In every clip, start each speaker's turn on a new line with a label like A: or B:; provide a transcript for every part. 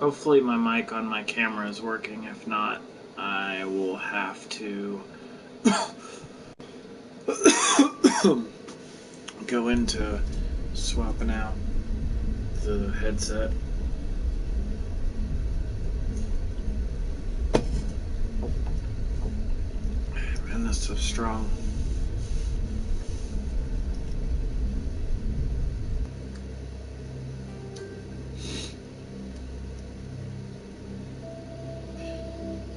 A: Hopefully my mic on my camera is working. If not, I will have to go into swapping out the headset. Man, that's so strong.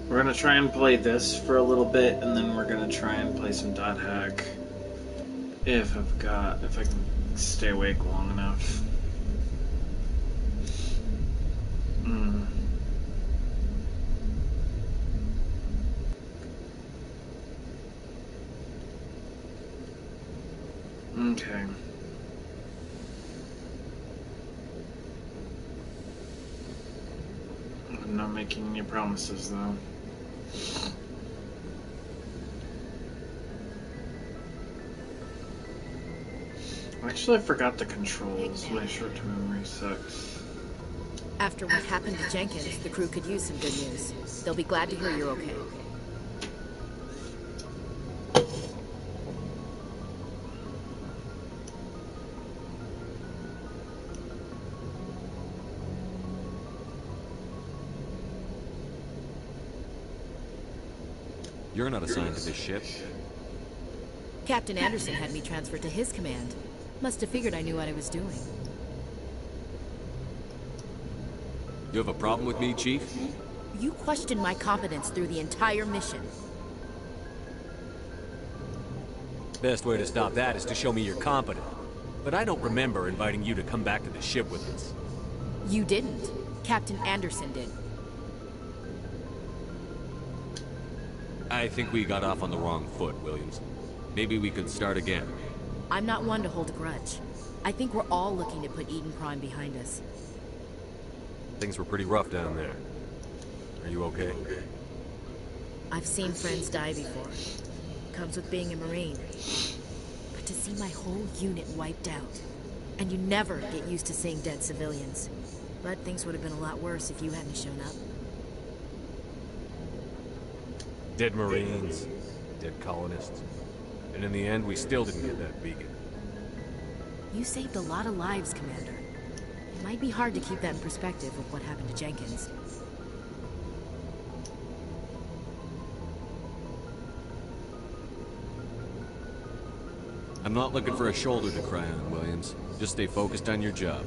A: We're gonna try and play this for a little bit, and then we're gonna try and play some Dot Hack if I can stay awake long enough. Okay. I'm not making any promises, though. Actually, I forgot the controls. My short-term memory sucks.
B: After what happened to Jenkins, the crew could use some good news. They'll be glad to hear you're okay.
C: You're not assigned to this ship.
B: Captain Anderson had me transferred to his command. Must have figured I knew what I was doing.
C: You have a problem with me, Chief?
B: You questioned my competence through the entire mission.
C: Best way to stop that is to show me you're competent. But I don't remember inviting you to come back to the ship with us.
B: You didn't. Captain Anderson did.
C: I think we got off on the wrong foot, Williams. Maybe we could start again.
B: I'm not one to hold a grudge. I think we're all looking to put Eden Prime behind us.
C: Things were pretty rough down there. Are you okay?
B: I've seen friends die before. Comes with being a Marine. But to see my whole unit wiped out. And you never get used to seeing dead civilians. But things would have been a lot worse if you hadn't shown up.
C: Dead Marines, dead colonists. And in the end, we still didn't get that beacon.
B: You saved a lot of lives, Commander. It might be hard to keep that in perspective with what happened to Jenkins.
C: I'm not looking for a shoulder to cry on, Williams. Just stay focused on your job.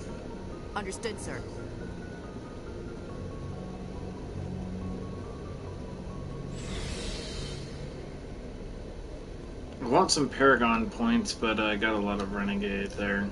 B: Understood, sir.
A: I want some Paragon points, but I got a lot of Renegade there.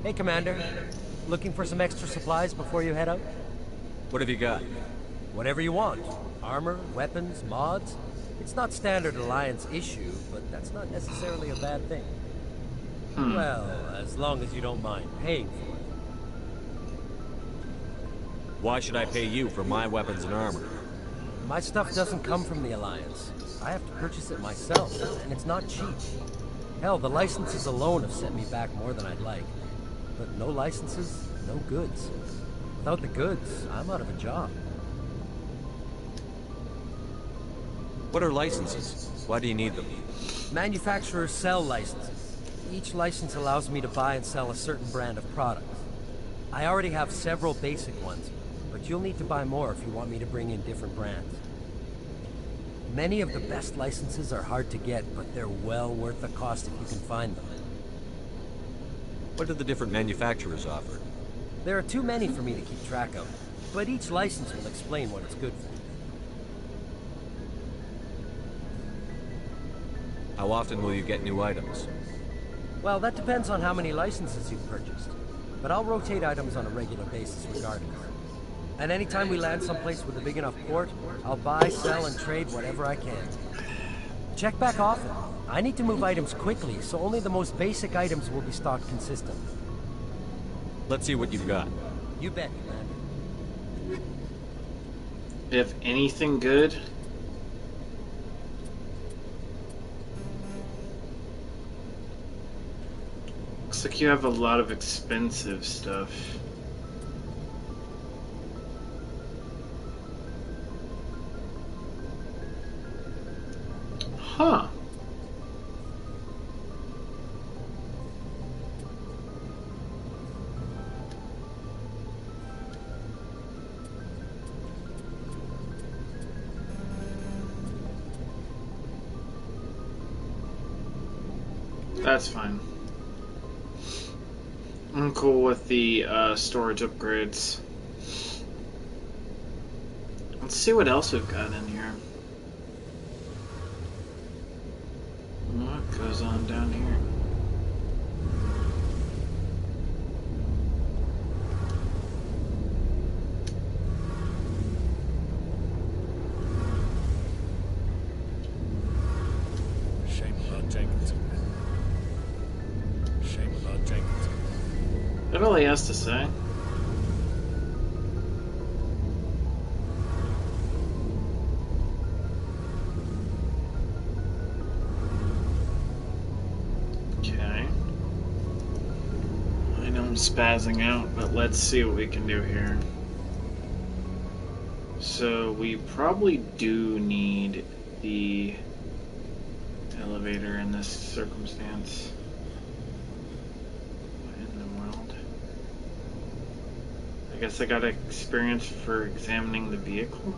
D: Hey, Commander. Looking for some extra supplies before you head out?
C: What have you got?
D: Whatever you want. Armor, weapons, mods. It's not standard Alliance issue, but that's not necessarily a bad thing. Well, as long as you don't mind paying for it.
C: Why should I pay you for my weapons and armor?
D: My stuff doesn't come from the Alliance. I have to purchase it myself, and it's not cheap. Hell, the licenses alone have set me back more than I'd like. But no licenses, no goods. Without the goods, I'm out of a job.
C: What are licenses? Why do you need them?
D: Manufacturers sell licenses. Each license allows me to buy and sell a certain brand of products. I already have several basic ones, but you'll need to buy more if you want me to bring in different brands. Many of the best licenses are hard to get, but they're well worth the cost if you can find them.
C: What do the different manufacturers offer?
D: There are too many for me to keep track of, but each license will explain what it's good for.
C: How often will you get new items?
D: Well, that depends on how many licenses you've purchased. But I'll rotate items on a regular basis regardless. And anytime we land someplace with a big enough port, I'll buy, sell, and trade whatever I can. Check back often. I need to move items quickly, so only the most basic items will be stocked consistently.
C: Let's see what you've got.
D: You bet, Commander.
A: If anything good. Looks like you have a lot of expensive stuff. Huh. That's fine. I'm cool with the storage upgrades. Let's see what else we've got in here. What goes on down here?
E: Shame about Jenkinson. Shame about Jenkinson.
A: Is that all he has to say? Okay. I know I'm spazzing out, but let's see what we can do here. So we probably do need the elevator in this circumstance. I guess I got experience for examining the vehicle.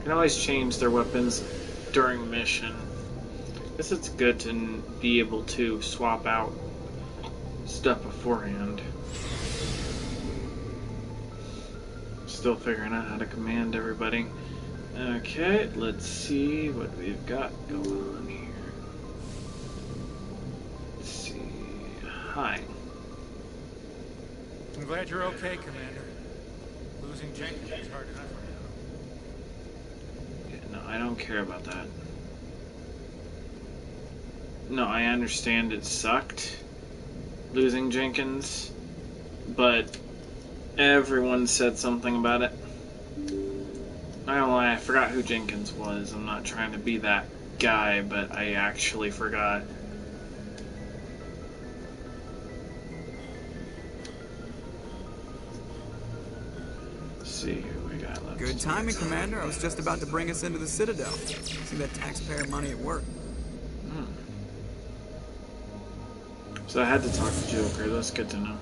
A: Can always change their weapons during mission. Guess it's good to be able to swap out stuff beforehand. Still figuring out how to command everybody. Okay, let's see what we've got going on here. Let's see. Hi.
E: I'm glad you're okay, Commander. Losing Jenkins is hard enough right
A: Yeah, no, I don't care about that. No, I understand it sucked, losing Jenkins, but everyone said something about it. I don't lie, I forgot who Jenkins was. I'm not trying to be that guy, but I actually forgot. See who we got left.
F: Good timing, Commander. I was just about to bring us into the Citadel. See that taxpayer money at work.
A: So I had to talk to Joker. That's good to know.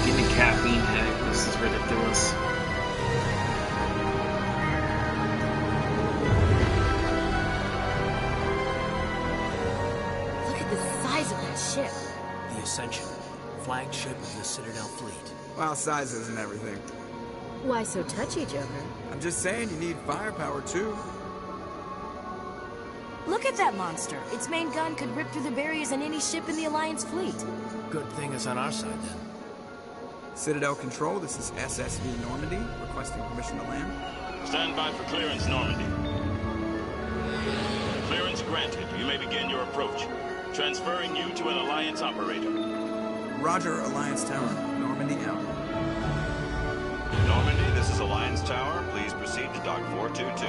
A: Getting a caffeine headache. This is ridiculous.
B: Ship.
G: The Ascension, flagship of the Citadel fleet.
F: Well, size isn't everything.
B: Why so touchy, Joker?
F: I'm just saying you need firepower, too.
H: Look at that monster. Its main gun could rip through the barriers in any ship in the Alliance fleet.
G: Good thing it's on our side, then.
F: Citadel Control, this is SSV Normandy, requesting permission to land.
I: Stand by for clearance, Normandy. Clearance granted. You may begin your approach. Transferring you to an Alliance operator.
F: Roger, Alliance Tower. Normandy out.
I: Normandy, this is Alliance Tower. Please proceed to Dock 422.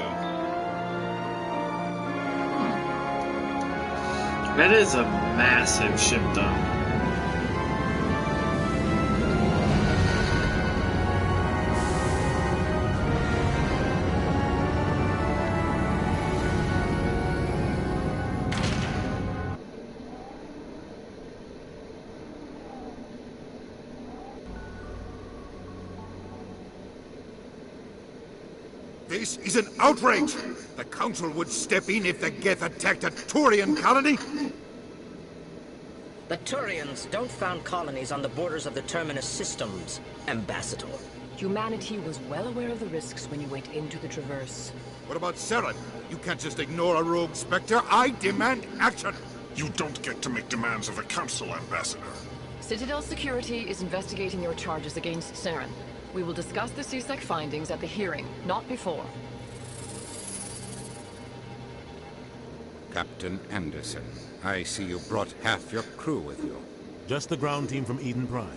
A: That is a massive ship, though.
J: This is an outrage! The Council would step in if the Geth attacked a Turian colony?
K: The Turians don't found colonies on the borders of the Terminus systems, Ambassador.
L: Humanity was well aware of the risks when you went into the Traverse.
J: What about Saren? You can't just ignore a rogue Spectre. I demand action!
M: You don't get to make demands of the Council, Ambassador.
L: Citadel Security is investigating your charges against Saren. We will discuss the CSEC findings at the hearing, not before.
J: Captain Anderson, I see you brought half your crew with you.
N: Just the ground team from Eden Prime,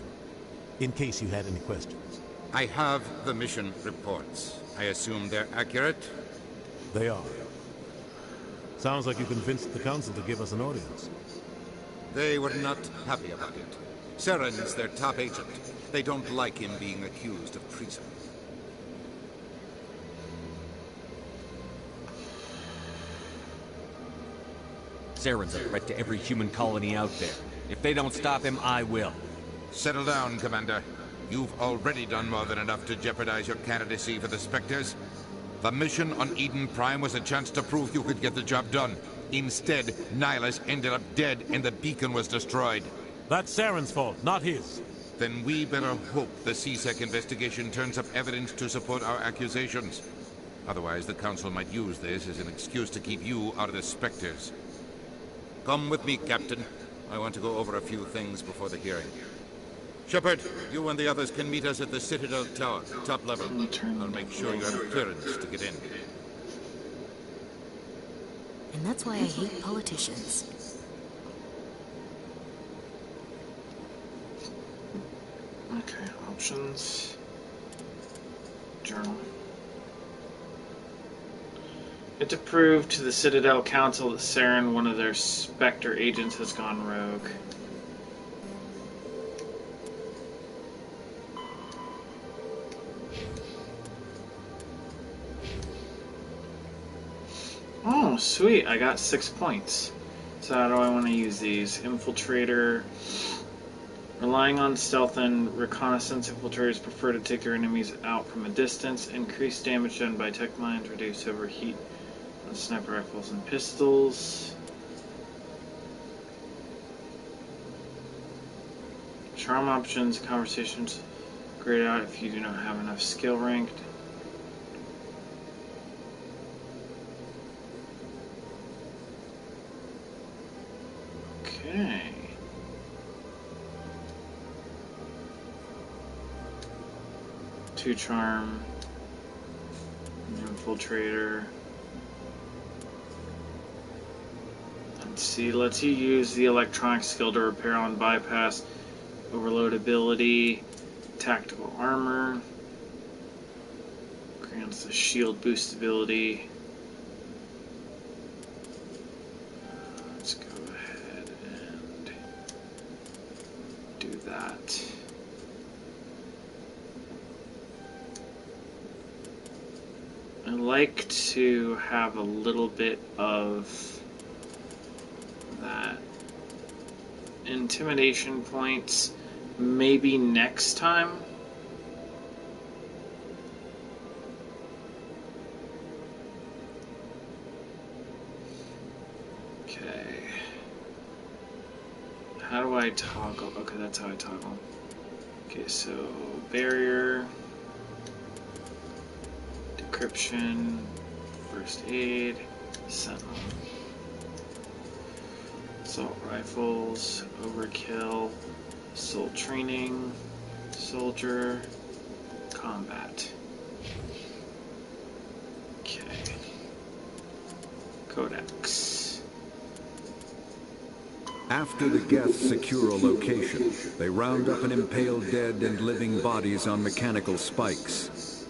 N: in case you had any questions.
J: I have the mission reports. I assume they're accurate?
N: They are. Sounds like you convinced the Council to give us an audience.
J: They were not happy about it. Saren's their top agent. They don't like him being accused of treason.
C: Saren's a threat to every human colony out there. If they don't stop him, I will.
J: Settle down, Commander. You've already done more than enough to jeopardize your candidacy for the Spectres. The mission on Eden Prime was a chance to prove you could get the job done. Instead, Nihilus ended up dead and the beacon was destroyed.
N: That's Saren's fault, not his.
J: Then we better hope the CSEC investigation turns up evidence to support our accusations. Otherwise, the Council might use this as an excuse to keep you out of the Spectres. Come with me, Captain. I want to go over a few things before the hearing. Shepard, you and the others can meet us at the Citadel Tower, top level. I'll make sure you have clearance to get in.
B: And that's why I hate politicians.
A: Okay, options. Journal. It to prove to the Citadel Council that Saren, one of their Spectre agents, has gone rogue. Oh, sweet. I got 6 points. So how do I want to use these? Infiltrator. Relying on stealth and reconnaissance, infiltrators prefer to take their enemies out from a distance. Increased damage done by tech mines. Reduce overheat on sniper rifles and pistols. Charm options. Conversations grayed out if you do not have enough skill ranked. Okay. Two charm, infiltrator. Let's see, lets you use the electronic skill to repair on bypass, overload ability, tactical armor, grants the shield boost ability. Let's go ahead and do that. I like to have a little bit of that intimidation points maybe next time. Okay. How do I toggle? Okay, that's how I toggle. Okay, so barrier. Decryption, first aid, sentinel, assault rifles, overkill, assault training, Soldier. Combat. Okay. Codex.
O: After the Geth secure a location, they round up and impale dead and living bodies on mechanical spikes.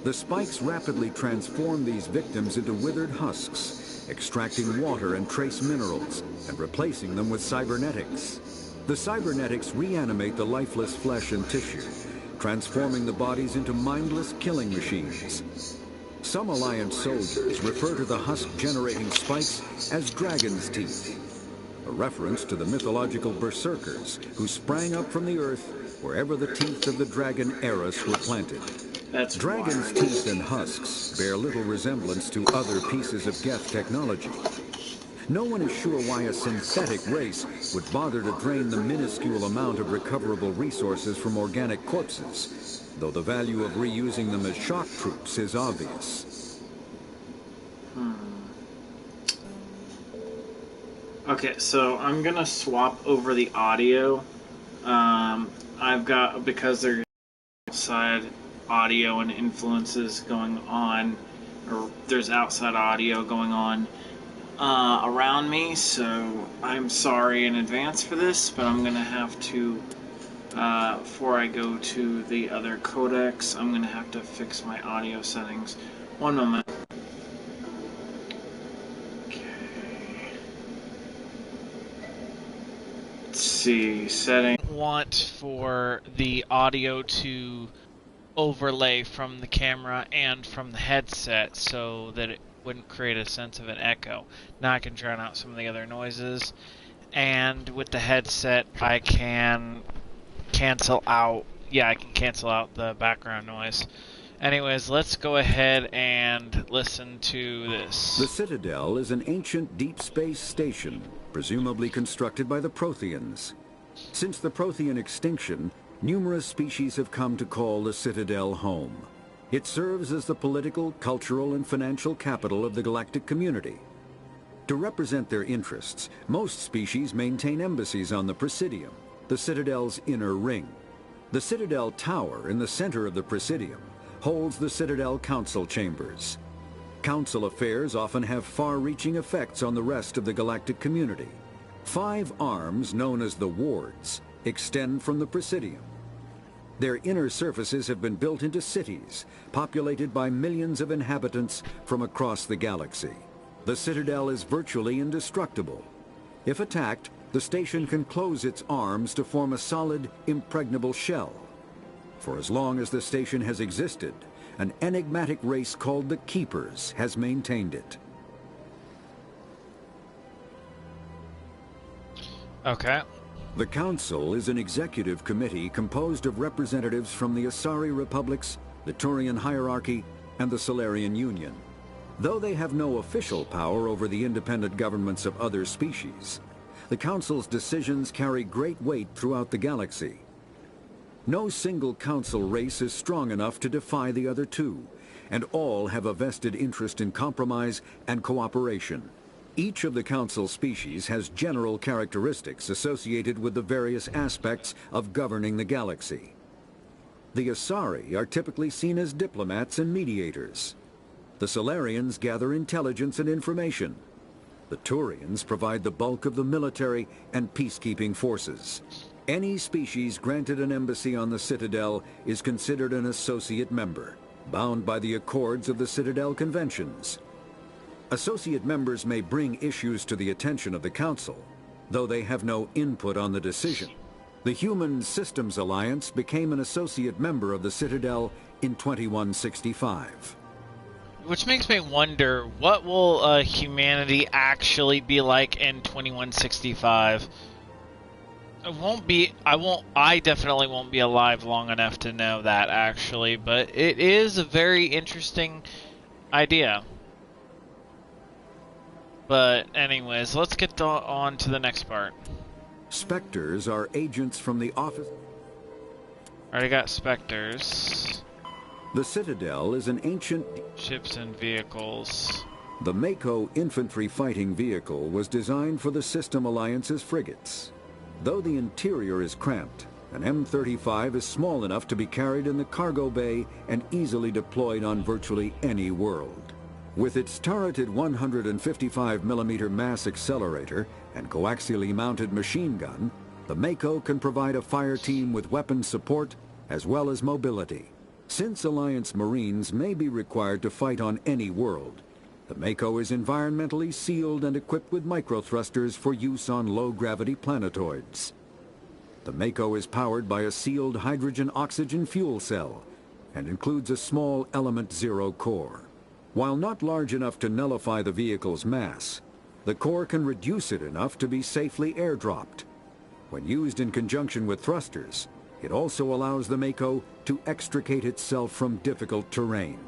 O: The spikes rapidly transform these victims into withered husks, extracting water and trace minerals, and replacing them with cybernetics. The cybernetics reanimate the lifeless flesh and tissue, transforming the bodies into mindless killing machines. Some Alliance soldiers refer to the husk-generating spikes as dragon's teeth, a reference to the mythological berserkers who sprang up from the earth wherever the teeth of the dragon Eris were planted.
A: That's
O: Dragon's
A: wild.
O: teeth and husks bear little resemblance to other pieces of Geth technology. No one is sure why a synthetic race would bother to drain the minuscule amount of recoverable resources from organic corpses, though the value of reusing them as shock troops is obvious.
A: Okay, so I'm gonna swap over the audio. I've got, because there's outside audio and influences going on, or there's outside audio going on around me, so I'm sorry in advance for this, but I'm gonna have to, before I go to the other codex, I'm gonna have to fix my audio settings. One moment. Let's see, setting.
P: Want for the audio to overlay from the camera and from the headset so that it wouldn't create a sense of an echo. Now I can drown out some of the other noises, and with the headset I can cancel out, I can cancel out the background noise. Anyways, let's go ahead and listen to this.
O: The Citadel is an ancient deep space station, presumably constructed by the Protheans. Since the Prothean extinction, numerous species have come to call the Citadel home. It serves as the political, cultural, and financial capital of the galactic community. To represent their interests, most species maintain embassies on the Presidium, the Citadel's inner ring. The Citadel Tower in the center of the Presidium holds the Citadel Council Chambers. Council affairs often have far-reaching effects on the rest of the galactic community. 5 arms, known as the Wards, extend from the Presidium. Their inner surfaces have been built into cities, populated by millions of inhabitants from across the galaxy. The Citadel is virtually indestructible. If attacked, the station can close its arms to form a solid, impregnable shell. For as long as the station has existed, an enigmatic race called the Keepers has maintained it.
P: Okay.
O: The Council is an executive committee composed of representatives from the Asari Republics, the Turian Hierarchy, and the Solarian Union. Though they have no official power over the independent governments of other species, the Council's decisions carry great weight throughout the galaxy. No single Council race is strong enough to defy the other two, and all have a vested interest in compromise and cooperation. Each of the Council species has general characteristics associated with the various aspects of governing the galaxy. The Asari are typically seen as diplomats and mediators. The Solarians gather intelligence and information. The Turians provide the bulk of the military and peacekeeping forces. Any species granted an embassy on the Citadel is considered an associate member, bound by the accords of the Citadel Conventions. Associate members may bring issues to the attention of the Council, though they have no input on the decision. The Human Systems Alliance became an associate member of the Citadel in 2165.
P: Which makes me wonder, what will humanity actually be like in 2165? I definitely won't be alive long enough to know that, actually, but it is a very interesting idea. But anyways, let's get on to the next part.
O: Spectres are agents from the office.
P: Already got Spectres.
O: The Citadel is an ancient...
P: Ships and vehicles.
O: The Mako infantry fighting vehicle was designed for the System Alliance's frigates. Though the interior is cramped, an M35 is small enough to be carried in the cargo bay and easily deployed on virtually any world. With its turreted 155mm mass accelerator and coaxially mounted machine gun, the Mako can provide a fire team with weapon support as well as mobility. Since Alliance Marines may be required to fight on any world, the Mako is environmentally sealed and equipped with microthrusters for use on low-gravity planetoids. The Mako is powered by a sealed hydrogen-oxygen fuel cell and includes a small Element Zero core. While not large enough to nullify the vehicle's mass, the core can reduce it enough to be safely airdropped. When used in conjunction with thrusters, it also allows the Mako to extricate itself from difficult terrain.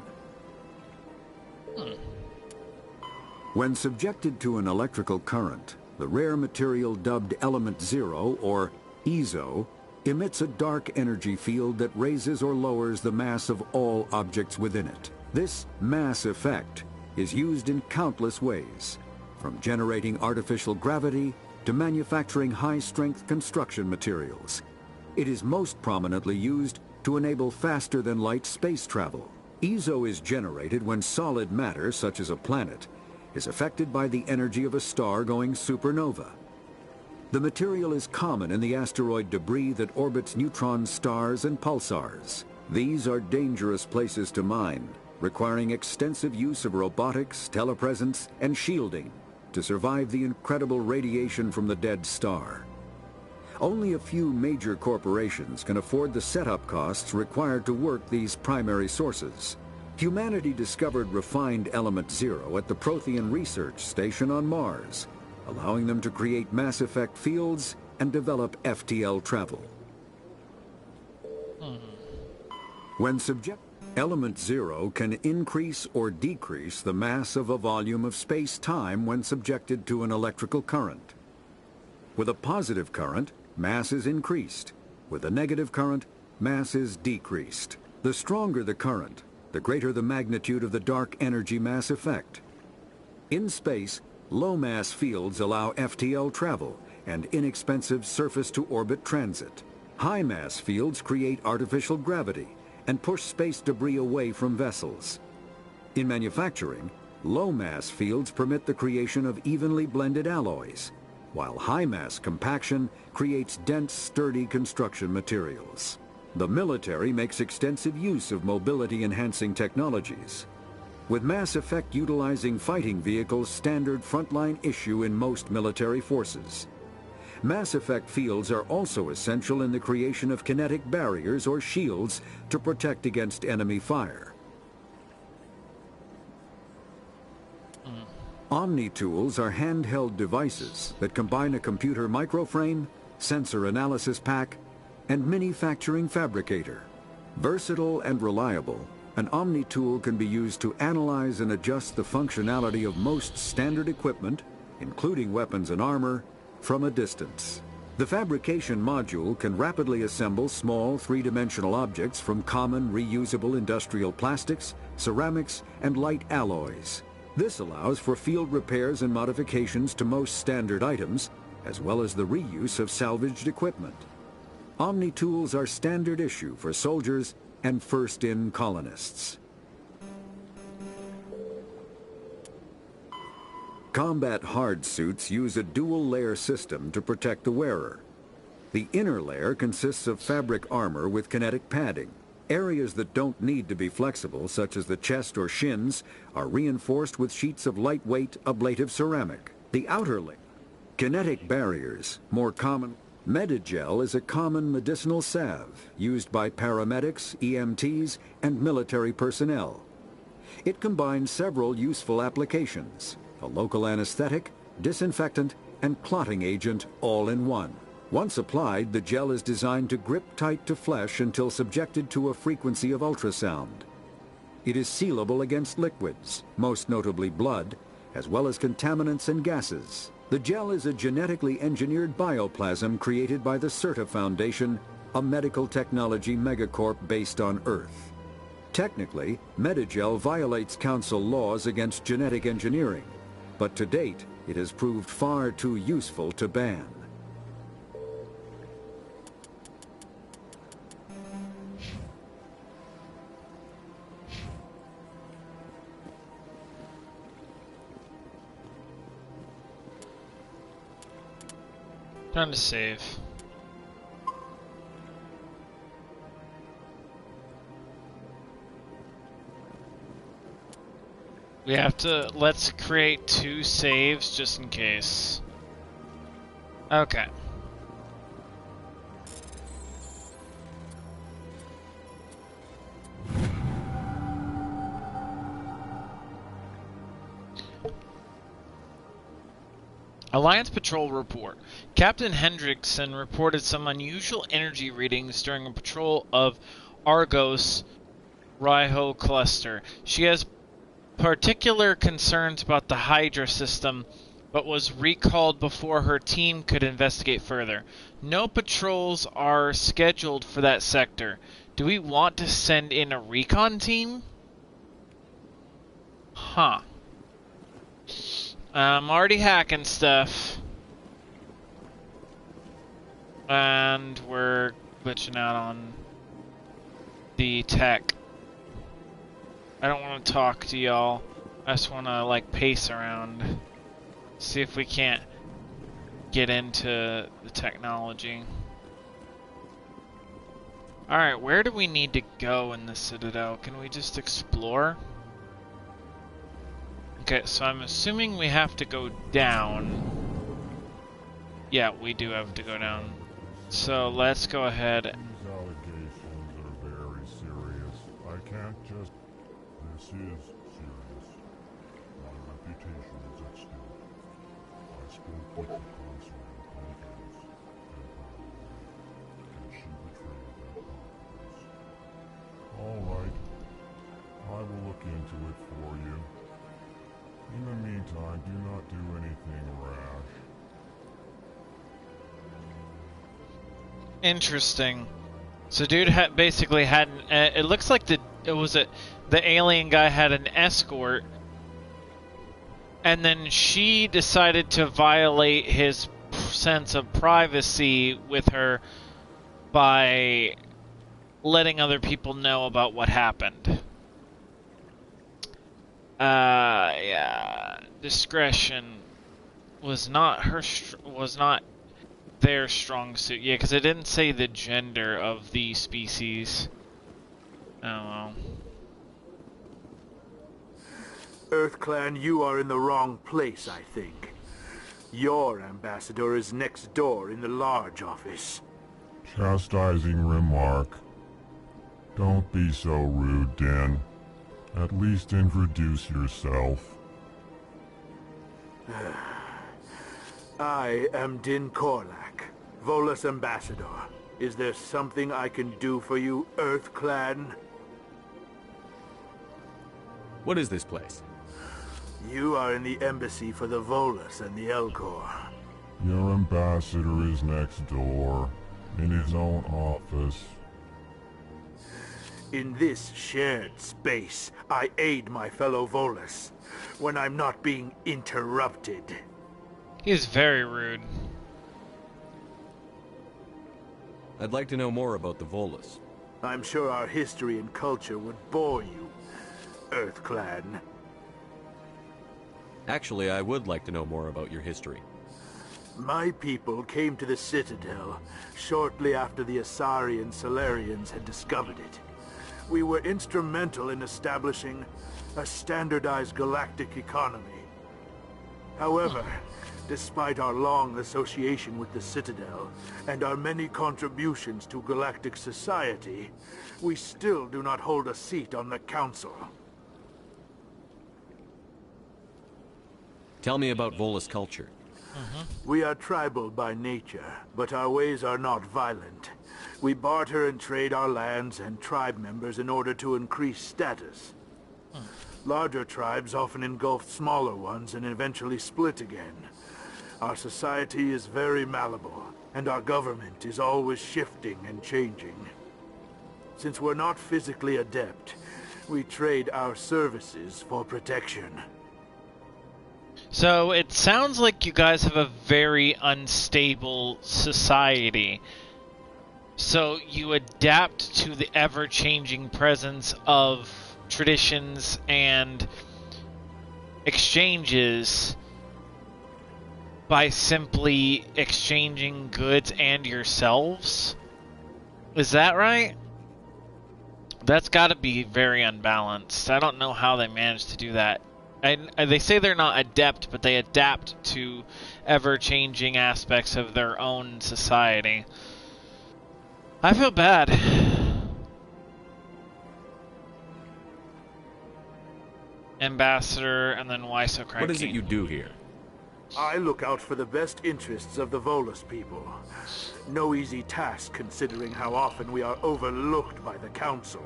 O: When subjected to an electrical current, the rare material dubbed Element Zero, or EZO, emits a dark energy field that raises or lowers the mass of all objects within it. This mass effect is used in countless ways, from generating artificial gravity to manufacturing high-strength construction materials. It is most prominently used to enable faster-than-light space travel. EZO is generated when solid matter, such as a planet, is affected by the energy of a star going supernova. The material is common in the asteroid debris that orbits neutron stars and pulsars. These are dangerous places to mine, requiring extensive use of robotics, telepresence, and shielding to survive the incredible radiation from the dead star. Only a few major corporations can afford the setup costs required to work these primary sources. Humanity discovered refined Element Zero at the Prothean Research Station on Mars, allowing them to create mass effect fields and develop FTL travel. When Element Zero can increase or decrease the mass of a volume of space-time when subjected to an electrical current. With a positive current, mass is increased. With a negative current, mass is decreased. The stronger the current, the greater the magnitude of the dark energy mass effect. In space, low-mass fields allow FTL travel and inexpensive surface-to-orbit transit. High-mass fields create artificial gravity and push space debris away from vessels. In manufacturing, low-mass fields permit the creation of evenly blended alloys, while high-mass compaction creates dense, sturdy construction materials. The military makes extensive use of mobility-enhancing technologies, with Mass Effect utilizing fighting vehicles standard frontline issue in most military forces. Mass Effect fields are also essential in the creation of kinetic barriers or shields to protect against enemy fire. Omni-tools are handheld devices that combine a computer microframe, sensor analysis pack, and manufacturing fabricator. Versatile and reliable, an Omni-tool can be used to analyze and adjust the functionality of most standard equipment, including weapons and armor, from a distance. The fabrication module can rapidly assemble small three-dimensional objects from common reusable industrial plastics, ceramics, and light alloys. This allows for field repairs and modifications to most standard items, as well as the reuse of salvaged equipment. Omni-tools are standard issue for soldiers and first-in colonists. Combat hard suits use a dual-layer system to protect the wearer. The inner layer consists of fabric armor with kinetic padding. Areas that don't need to be flexible, such as the chest or shins, are reinforced with sheets of lightweight ablative ceramic. The outer layer, kinetic barriers, more common. Medigel is a common medicinal salve used by paramedics, EMTs, and military personnel. It combines several useful applications: a local anesthetic, disinfectant, and clotting agent all in one. Once applied, the gel is designed to grip tight to flesh until subjected to a frequency of ultrasound. It is sealable against liquids, most notably blood, as well as contaminants and gases. The gel is a genetically engineered bioplasm created by the CERTA Foundation, a medical technology megacorp based on Earth. Technically, Medigel violates Council laws against genetic engineering, but to date, it has proved far too useful to ban.
P: Trying to save. We have to, let's create 2 saves just in case. Okay. Alliance Patrol report. Captain Hendrickson reported some unusual energy readings during a patrol of Argos Raiho cluster. She has particular concerns about the Hydra system, but was recalled before her team could investigate further. No patrols are scheduled for that sector. Do we want to send in a recon team? Huh. I'm already hacking stuff. And we're glitching out on the tech. I don't want to talk to y'all. I just want to, like, pace around. See if we can't get into the technology. Alright, where do we need to go in the Citadel? Can we just explore? Okay, so I'm assuming we have to go down. Yeah, we do have to go down. So let's go ahead.
M: These allegations are very serious. I can't just... This is serious. My reputation is at stake. I spoke with the consul in confidence, and she betrayed that confidence. All right. I will look into it for you. In the meantime, do not do anything rash.
P: Interesting. So dude basically had an, it looks like the alien guy had an escort, and then she decided to violate his sense of privacy with her by letting other people know about what happened. Yeah, discretion was not their strong suit. Yeah, because it didn't say the gender of the species. Oh well.
Q: EarthClan, you are in the wrong place, I think. Your ambassador is next door in the large office.
M: Chastising remark. Don't be so rude, Din. At least introduce yourself.
Q: I am Din Korlak, Volus ambassador. Is there something I can do for you, EarthClan?
C: What is this place?
Q: You are in the embassy for the Volus and the Elcor.
M: Your ambassador is next door, in his own office.
Q: In this shared space, I aid my fellow Volus when I'm not being interrupted.
P: He is very rude.
C: I'd like to know more about the Volus.
Q: I'm sure our history and culture would bore you, EarthClan.
C: Actually, I would like to know more about your history.
Q: My people came to the Citadel shortly after the Asari and Salarians had discovered it. We were instrumental in establishing a standardized galactic economy. However, despite our long association with the Citadel and our many contributions to galactic society, we still do not hold a seat on the Council.
C: Tell me about Volus culture.
Q: We are tribal by nature, but our ways are not violent. We barter and trade our lands and tribe members in order to increase status. Larger tribes often engulf smaller ones and eventually split again. Our society is very malleable, and our government is always shifting and changing. Since we're not physically adept, we trade our services for protection.
P: So it sounds like you guys have a very unstable society. So you adapt to the ever-changing presence of traditions and exchanges by simply exchanging goods and yourselves? Is that right? That's got to be very unbalanced. I don't know how they managed to do that. They say they're not adept, but they adapt to ever-changing aspects of their own society. I feel bad. Ambassador, and then why so cranky?
N: What is it you do here?
Q: I look out for the best interests of the Volus people. No easy task considering how often we are overlooked by the Council.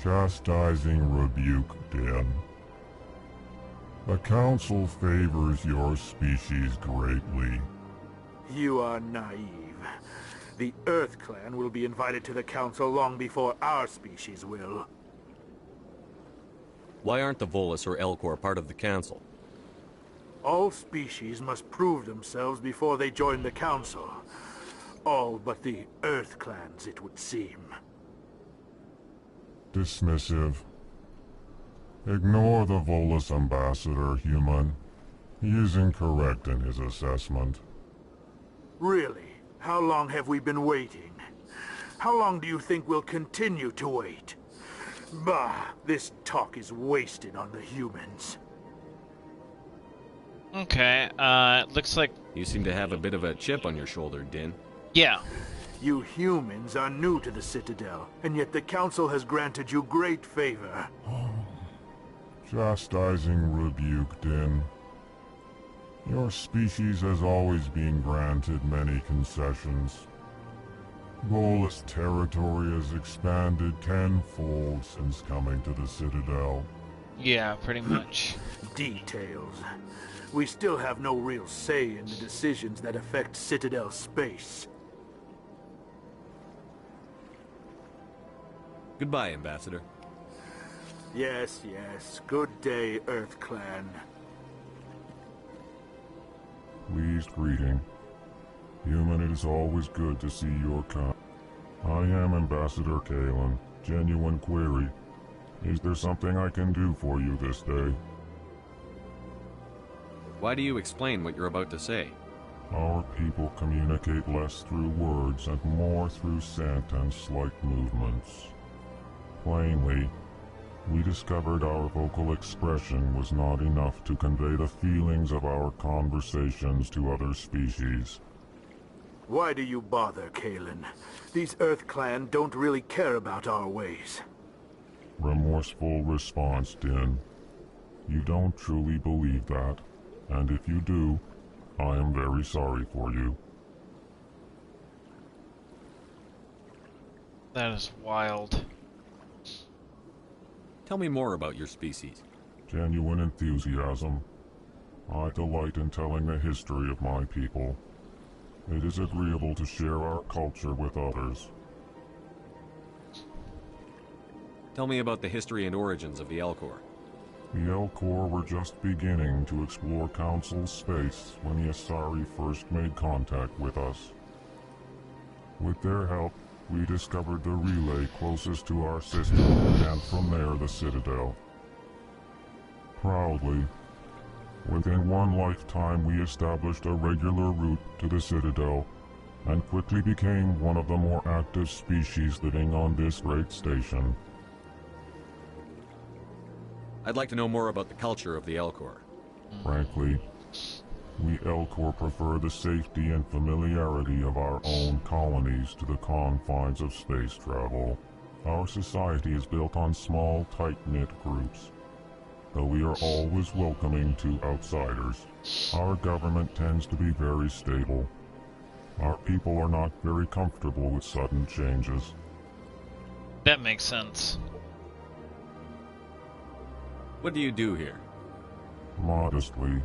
M: Chastising rebuke, Din. The Council favors your species greatly.
Q: You are naive. The Earth Clan will be invited to the Council long before our species will.
C: Why aren't the Volus or Elcor part of the Council?
Q: All species must prove themselves before they join the Council. All but the Earth Clans, it would seem.
M: Dismissive. Ignore the Volus ambassador, human. He is incorrect in his assessment.
Q: Really? How long have we been waiting? How long do you think we'll continue to wait? Bah, this talk is wasted on the humans.
P: Okay, looks like...
C: You seem to have a bit of a chip on your shoulder, Din.
P: Yeah.
Q: You humans are new to the Citadel, and yet the Council has granted you great favor.
M: Chastising rebuke, Din. Your species has always been granted many concessions. Volus territory has expanded tenfold since coming to the Citadel.
P: Yeah, pretty much.
Q: Details. We still have no real say in the decisions that affect Citadel space.
C: Goodbye, Ambassador.
Q: Yes, yes. Good day, Earth Clan.
M: Pleased greeting. Human, it is always good to see your kind. I am Ambassador Kalen. Genuine query. Is there something I can do for you this day?
C: Why do you explain what you're about to say?
M: Our people communicate less through words and more through scent and slight movements. Plainly, we discovered our vocal expression was not enough to convey the feelings of our conversations to other species.
Q: Why do you bother, Kalen? These Earth Clan don't really care about our ways.
M: Remorseful response, Din. You don't truly believe that, and if you do, I am very sorry for you.
P: That is wild.
C: Tell me more about your species.
M: Genuine enthusiasm. I delight in telling the history of my people. It is agreeable to share our culture with others.
C: Tell me about the history and origins of the Elcor.
M: The Elcor were just beginning to explore Council space when the Asari first made contact with us. With their help, we discovered the relay closest to our system, and from there the Citadel. Proudly, within one lifetime we established a regular route to the Citadel, and quickly became one of the more active species living on this great station.
C: I'd like to know more about the culture of the Elcor.
M: Frankly, we Elcor prefer the safety and familiarity of our own colonies to the confines of space travel. Our society is built on small, tight-knit groups. Though we are always welcoming to outsiders, our government tends to be very stable. Our people are not very comfortable with sudden changes.
P: That makes sense.
C: What do you do here?
M: Modestly,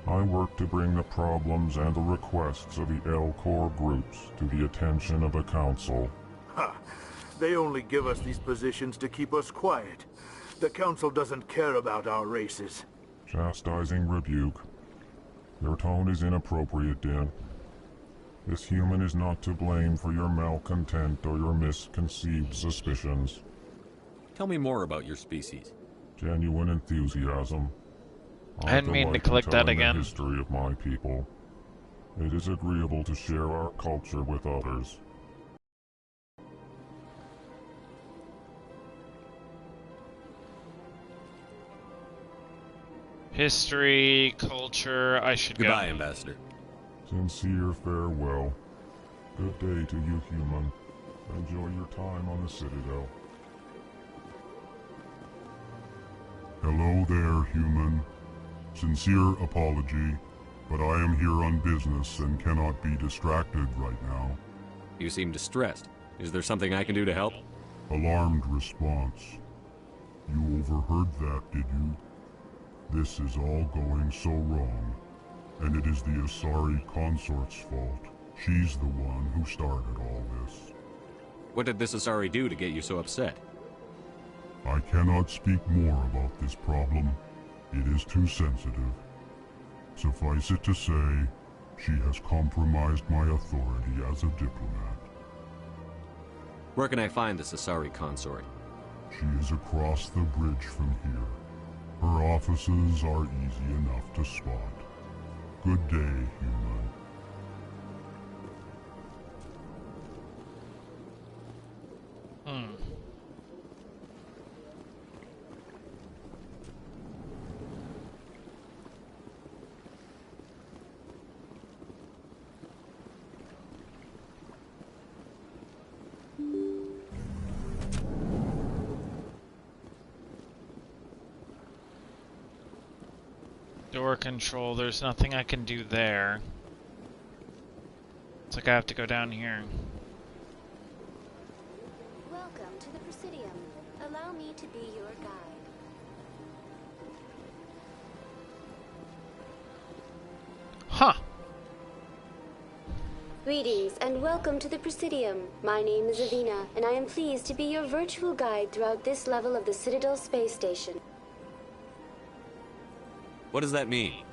M: I work to bring the problems and the requests of the Elcor groups to the attention of the Council.
Q: Ha! They only give us these positions to keep us quiet. The Council doesn't care about our races.
M: Chastising rebuke. Your tone is inappropriate, Din. This human is not to blame for your malcontent or your misconceived suspicions.
C: Tell me more about your species.
M: Genuine enthusiasm.
P: I didn't mean to click that
M: telling
P: again.
M: The history of my people. It is agreeable to share our culture with others.
P: History, culture, I should
N: Goodbye,
P: go.
N: Ambassador.
M: Sincere farewell. Good day to you, human. Enjoy your time on the Citadel. Hello there, human. Sincere apology, but I am here on business and cannot be distracted right now.
C: You seem distressed. Is there something I can do to help?
M: Alarmed response. You overheard that, did you? This is all going so wrong, and it is the Asari consort's fault. She's the one who started all this.
C: What did this Asari do to get you so upset?
M: I cannot speak more about this problem. It is too sensitive. Suffice it to say, she has compromised my authority as a diplomat.
C: Where can I find this Asari consort?
M: She is across the bridge from here. Her offices are easy enough to spot. Good day, human.
P: Door control, there's nothing I can do there. It's like I have to go down here.
R: Welcome to the Presidium. Allow me to be your guide.
P: Huh.
R: Greetings and welcome to the Presidium. My name is Avina, and I am pleased to be your virtual guide throughout this level of the Citadel Space Station.
C: What does that mean?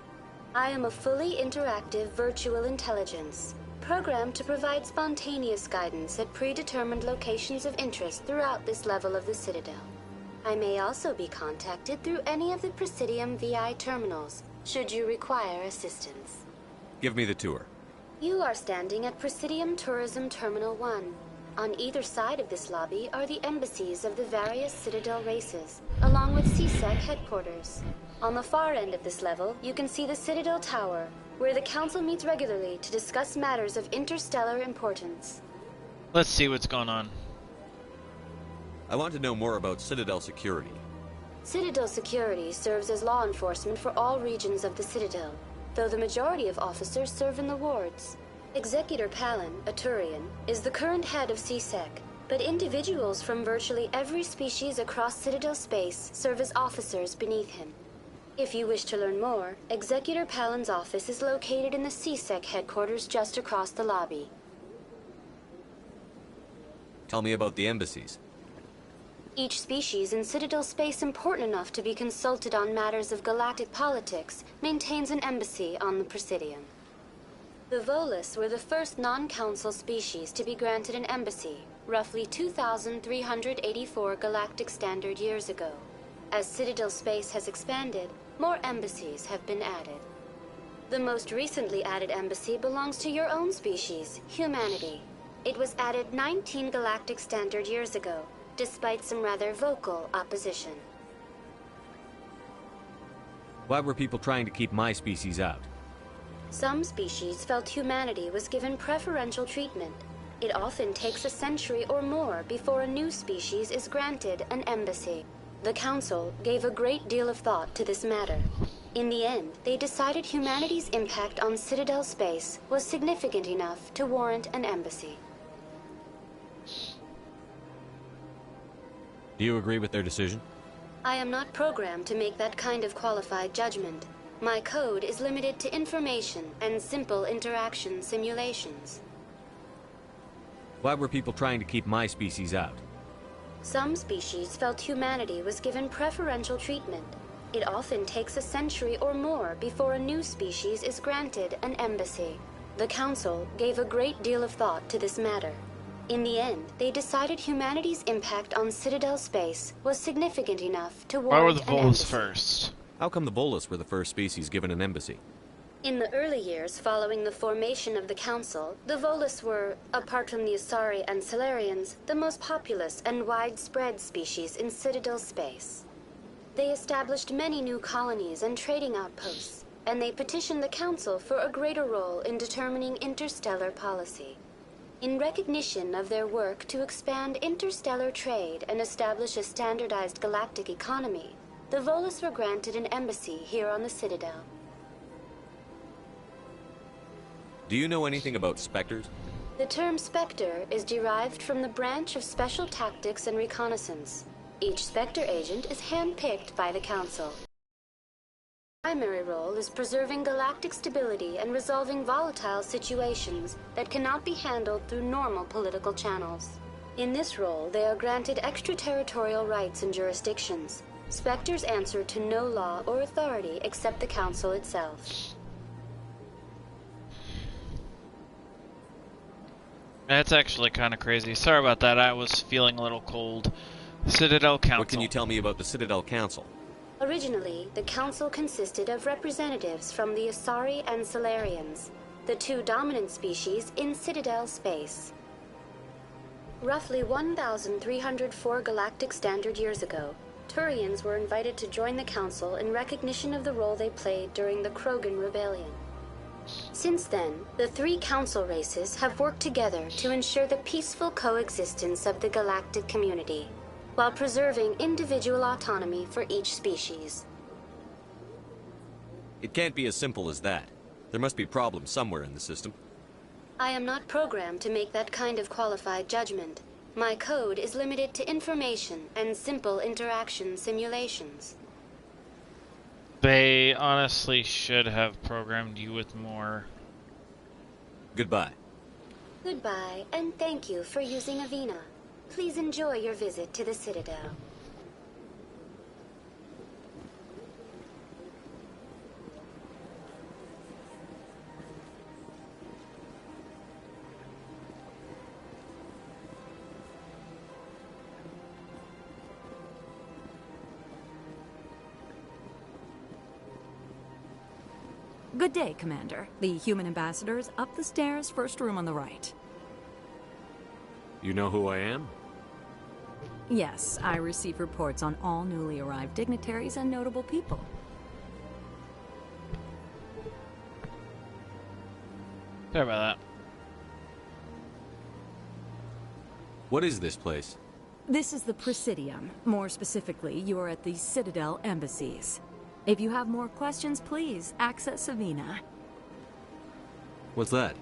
R: I am a fully interactive virtual intelligence, programmed to provide spontaneous guidance at predetermined locations of interest throughout this level of the Citadel. I may also be contacted through any of the Presidium VI terminals, should you require assistance.
C: Give me the tour.
R: You are standing at Presidium Tourism Terminal 1. On either side of this lobby are the embassies of the various Citadel races, along with CSEC headquarters. On the far end of this level, you can see the Citadel Tower, where the Council meets regularly to discuss matters of interstellar importance.
P: Let's see what's going on.
C: I want to know more about Citadel security.
R: Citadel security serves as law enforcement for all regions of the Citadel, though the majority of officers serve in the wards. Executor Palin, a Turian, is the current head of CSEC, but individuals from virtually every species across Citadel space serve as officers beneath him. If you wish to learn more, Executor Palin's office is located in the CSEC headquarters just across the lobby.
C: Tell me about the embassies.
R: Each species in Citadel space important enough to be consulted on matters of galactic politics maintains an embassy on the Presidium. The Volus were the first non-council species to be granted an embassy, roughly 2,384 galactic standard years ago. As Citadel space has expanded, more embassies have been added. The most recently added embassy belongs to your own species, humanity. It was added 19 galactic standard years ago, despite some rather vocal opposition.
C: Why were people trying to keep my species out?
R: Some species felt humanity was given preferential treatment. It often takes a century or more before a new species is granted an embassy. The Council gave a great deal of thought to this matter. In the end, they decided humanity's impact on Citadel space was significant enough to warrant an embassy.
C: Do you agree with their decision?
R: I am not programmed to make that kind of qualified judgment. My code is limited to information and simple interaction simulations.
C: Why were people trying to keep my species out?
R: Some species felt humanity was given preferential treatment. It often takes a century or more before a new species is granted an embassy. The Council gave a great deal of thought to this matter. In the end, they decided humanity's impact on Citadel space was significant enough to warrant
P: Why were the
R: an
P: Volus
R: embassy.
P: first?
C: How come the Volus were the first species given an embassy?
R: In the early years following the formation of the Council, the Volus were, apart from the Asari and Salarians, the most populous and widespread species in Citadel space. They established many new colonies and trading outposts, and they petitioned the Council for a greater role in determining interstellar policy. In recognition of their work to expand interstellar trade and establish a standardized galactic economy, the Volus were granted an embassy here on the Citadel.
C: Do you know anything about Spectres?
R: The term Spectre is derived from the branch of Special Tactics and Reconnaissance. Each Spectre agent is handpicked by the Council. The primary role is preserving galactic stability and resolving volatile situations that cannot be handled through normal political channels. In this role, they are granted extraterritorial rights and jurisdictions. Spectres answer to no law or authority except the Council itself.
P: That's actually kind of crazy. Sorry about that, I was feeling a little cold. Citadel Council.
C: What can you tell me about the Citadel Council?
R: Originally, the Council consisted of representatives from the Asari and Salarians, the two dominant species in Citadel space. Roughly 1,304 galactic standard years ago, Turians were invited to join the Council in recognition of the role they played during the Krogan Rebellion. Since then, the three Council races have worked together to ensure the peaceful coexistence of the galactic community, while preserving individual autonomy for each species.
C: It can't be as simple as that. There must be problems somewhere in the system.
R: I am not programmed to make that kind of qualified judgment. My code is limited to information and simple interaction simulations.
P: They honestly should have programmed you with more.
C: Goodbye.
R: Goodbye, and thank you for using Avina. Please enjoy your visit to the Citadel.
S: Good day, Commander. The human ambassador is up the stairs, first room on the right.
C: You know who I am?
S: Yes, I receive reports on all newly arrived dignitaries and notable people.
P: Sorry about that.
C: What is this place?
S: This is the Presidium. More specifically, you are at the Citadel embassies. If you have more questions, please access Avina.
C: What's that?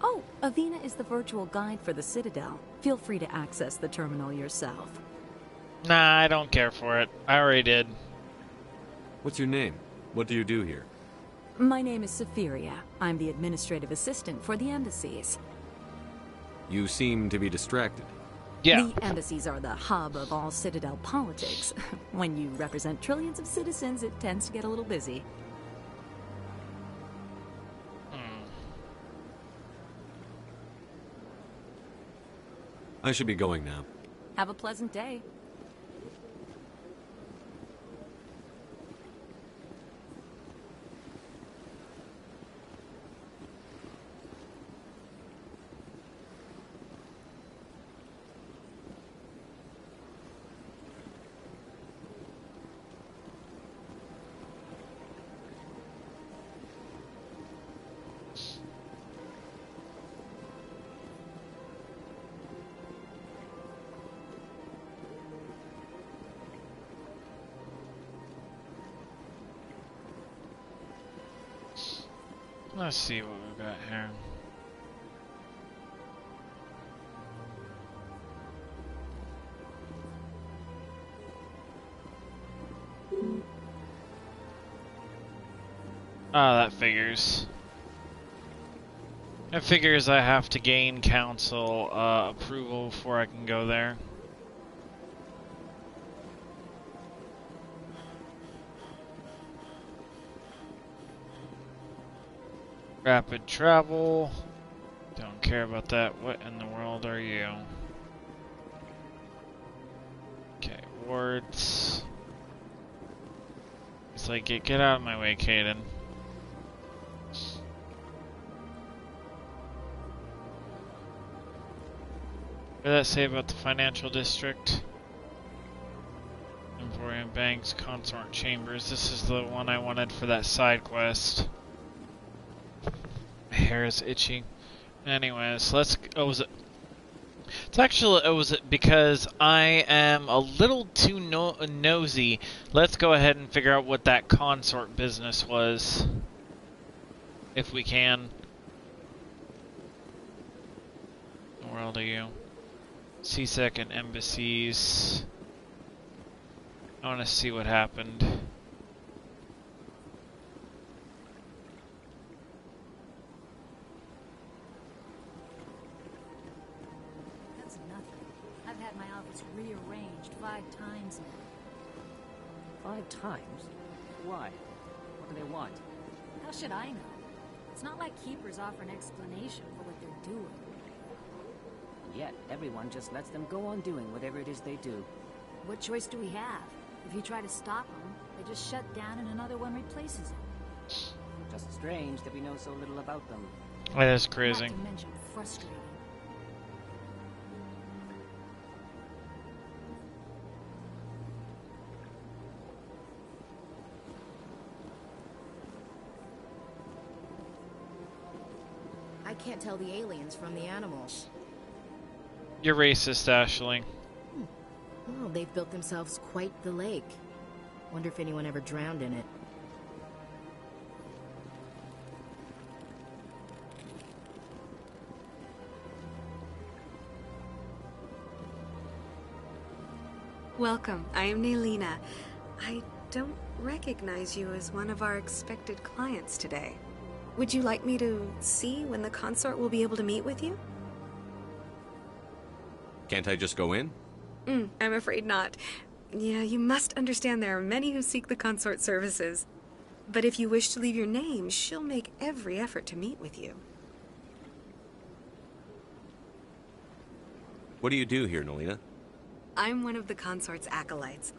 S: Oh, Avina is the virtual guide for the Citadel. Feel free to access the terminal yourself.
P: Nah, I don't care for it. I already did.
C: What's your name? What do you do here?
S: My name is Safiria. I'm the administrative assistant for the embassies.
C: You seem to be distracted.
P: Yeah.
S: The embassies are the hub of all Citadel politics. When you represent trillions of citizens, it tends to get a little busy.
C: I should be going now.
S: Have a pleasant day.
P: Let's see what we've got here. Ah, that figures. It figures I have to gain council approval before I can go there. Rapid travel. Don't care about that. What in the world are you? Okay, wards. It's like, get out of my way, Caden. What did that say about the financial district? Emporium Banks, Consort Chambers. This is the one I wanted for that side quest. My hair is itchy. Anyways, let's. Oh, was it? It's actually. It was because I am a little too nosy. Let's go ahead and figure out what that consort business was, if we can. What world are you? CSEC and embassies. I want to see what happened.
S: That's nothing. I've had my office rearranged 5 times now.
T: 5 times? Why? What do they want?
S: How should I know? It's not like keepers offer an explanation for what they're doing.
T: Yet, everyone just lets them go on doing whatever it is they do.
S: What choice do we have? If you try to stop them, they just shut down and another one replaces it.
T: Just strange that we know so little about them.
P: That is crazy.
S: Not to mention frustrating.
B: I can't tell the aliens from the animals.
P: You're racist, Ashley.
B: Well, they've built themselves quite the lake. Wonder if anyone ever drowned in it.
U: Welcome. I am Nelina. I don't recognize you as one of our expected clients today. Would you like me to see when the consort will be able to meet with you?
C: Can't I just go in?
U: I'm afraid not. Yeah, you must understand there are many who seek the consort services. But if you wish to leave your name, she'll make every effort to meet with you.
C: What do you do here, Nelina?
U: I'm one of the consort's acolytes.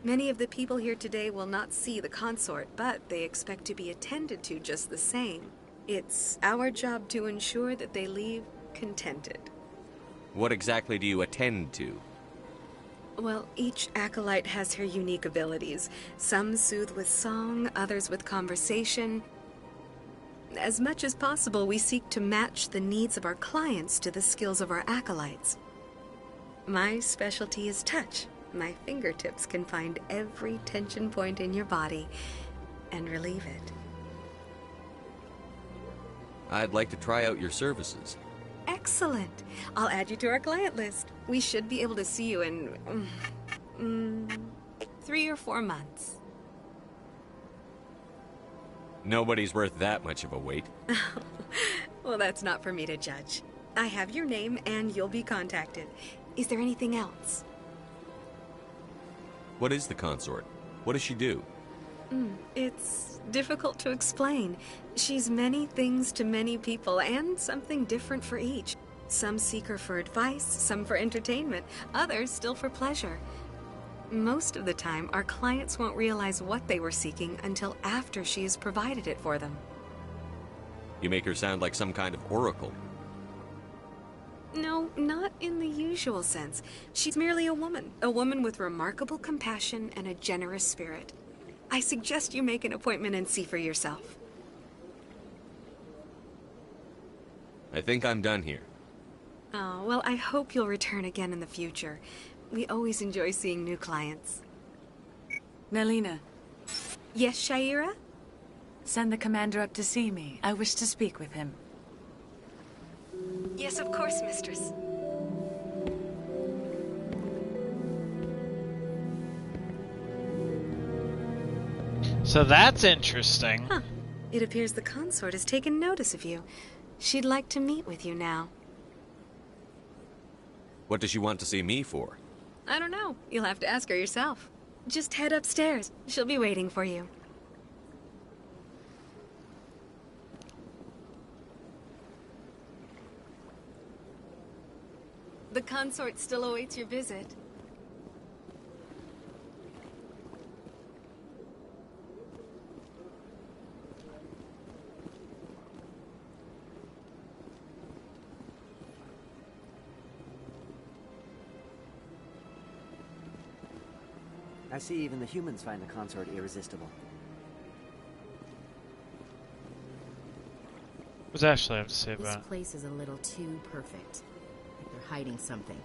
U: Many of the people here today will not see the consort, but they expect to be attended to just the same. It's our job to ensure that they leave contented.
C: What exactly do you attend to?
U: Well, each acolyte has her unique abilities. Some soothe with song, others with conversation. As much as possible, we seek to match the needs of our clients to the skills of our acolytes. My specialty is touch. My fingertips can find every tension point in your body and relieve it.
C: I'd like to try out your services.
U: Excellent. I'll add you to our client list. We should be able to see you in 3 or 4 months.
C: Nobody's worth that much of a wait.
U: Well, that's not for me to judge. I have your name and you'll be contacted. Is there anything else?
C: What is the consort? What does she do?
U: It's difficult to explain. She's many things to many people, and something different for each. Some seek her for advice, some for entertainment, others still for pleasure. Most of the time, our clients won't realize what they were seeking until after she has provided it for them.
C: You make her sound like some kind of oracle.
U: No, not in the usual sense. She's merely a woman with remarkable compassion and a generous spirit. I suggest you make an appointment and see for yourself.
C: I think I'm done here.
U: Oh, well, I hope you'll return again in the future. We always enjoy seeing new clients.
V: Nelina.
U: Yes, Shaira?
V: Send the commander up to see me. I wish to speak with him.
U: Yes, of course, mistress.
P: So that's interesting.
U: Huh. It appears the consort has taken notice of you. She'd like to meet with you now.
C: What does she want to see me for?
U: I don't know. You'll have to ask her yourself. Just head upstairs. She'll be waiting for you. The consort still awaits your visit.
T: I see even the humans find the consort irresistible.
P: What's Ashley have to say
B: This
P: about it?
B: place is a little too perfect. Like they're hiding something.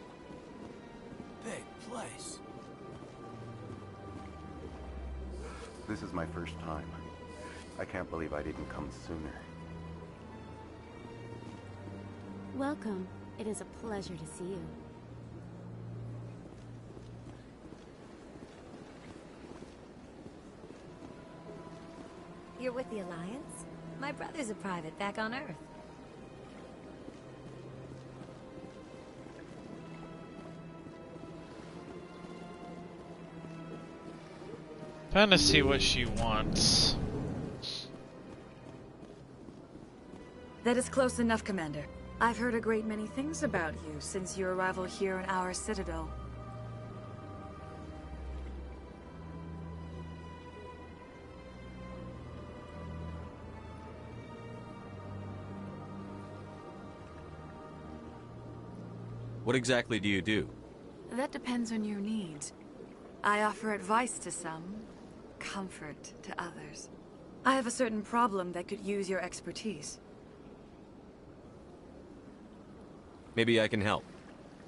G: Big place.
D: This is my first time. I can't believe I didn't come sooner.
R: Welcome. It is a pleasure to see you.
E: You're with the Alliance? My brother's a private back on Earth.
P: Trying to see what she wants.
V: That is close enough, Commander. I've heard a great many things about you since your arrival here in our citadel.
C: What exactly do you do?
V: That depends on your needs. I offer advice to some, comfort to others. I have a certain problem that could use your expertise.
C: Maybe I can help.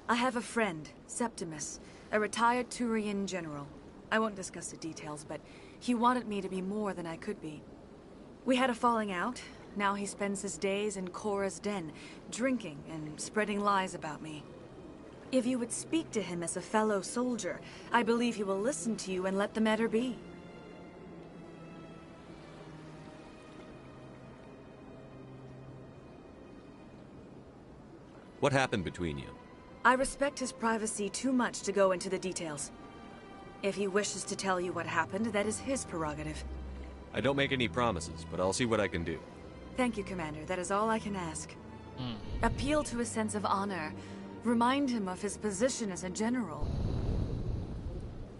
V: I have a friend, Septimus, a retired Turian general. I won't discuss the details, but he wanted me to be more than I could be. We had a falling out. Now he spends his days in Korra's den, drinking and spreading lies about me. If you would speak to him as a fellow soldier, I believe he will listen to you and let the matter be.
C: What happened between you?
V: I respect his privacy too much to go into the details. If he wishes to tell you what happened, that is his prerogative.
C: I don't make any promises, but I'll see what I can do.
V: Thank you, Commander. That is all I can ask. Appeal to his sense of honor. Remind him of his position as a general.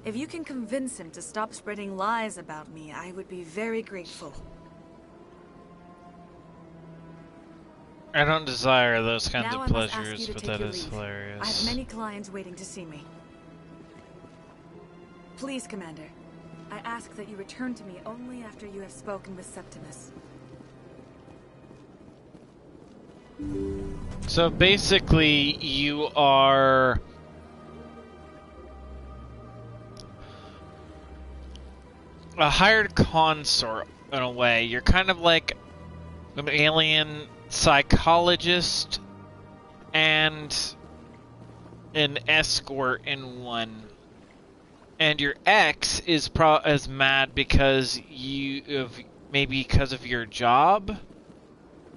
V: If you can convince him to stop spreading lies about me, I would be very grateful.
P: I don't desire those kinds
V: Now
P: of
V: I must ask
P: pleasures,
V: you to
P: but
V: take
P: that
V: your
P: is
V: leave.
P: hilarious.
V: I have many clients waiting to see me. Please, Commander. I ask that you return to me only after you have spoken with Septimus.
P: So basically, you are a hired consort in a way. You're kind of like an alien psychologist and an escort in one. And your ex is mad because maybe because of your job.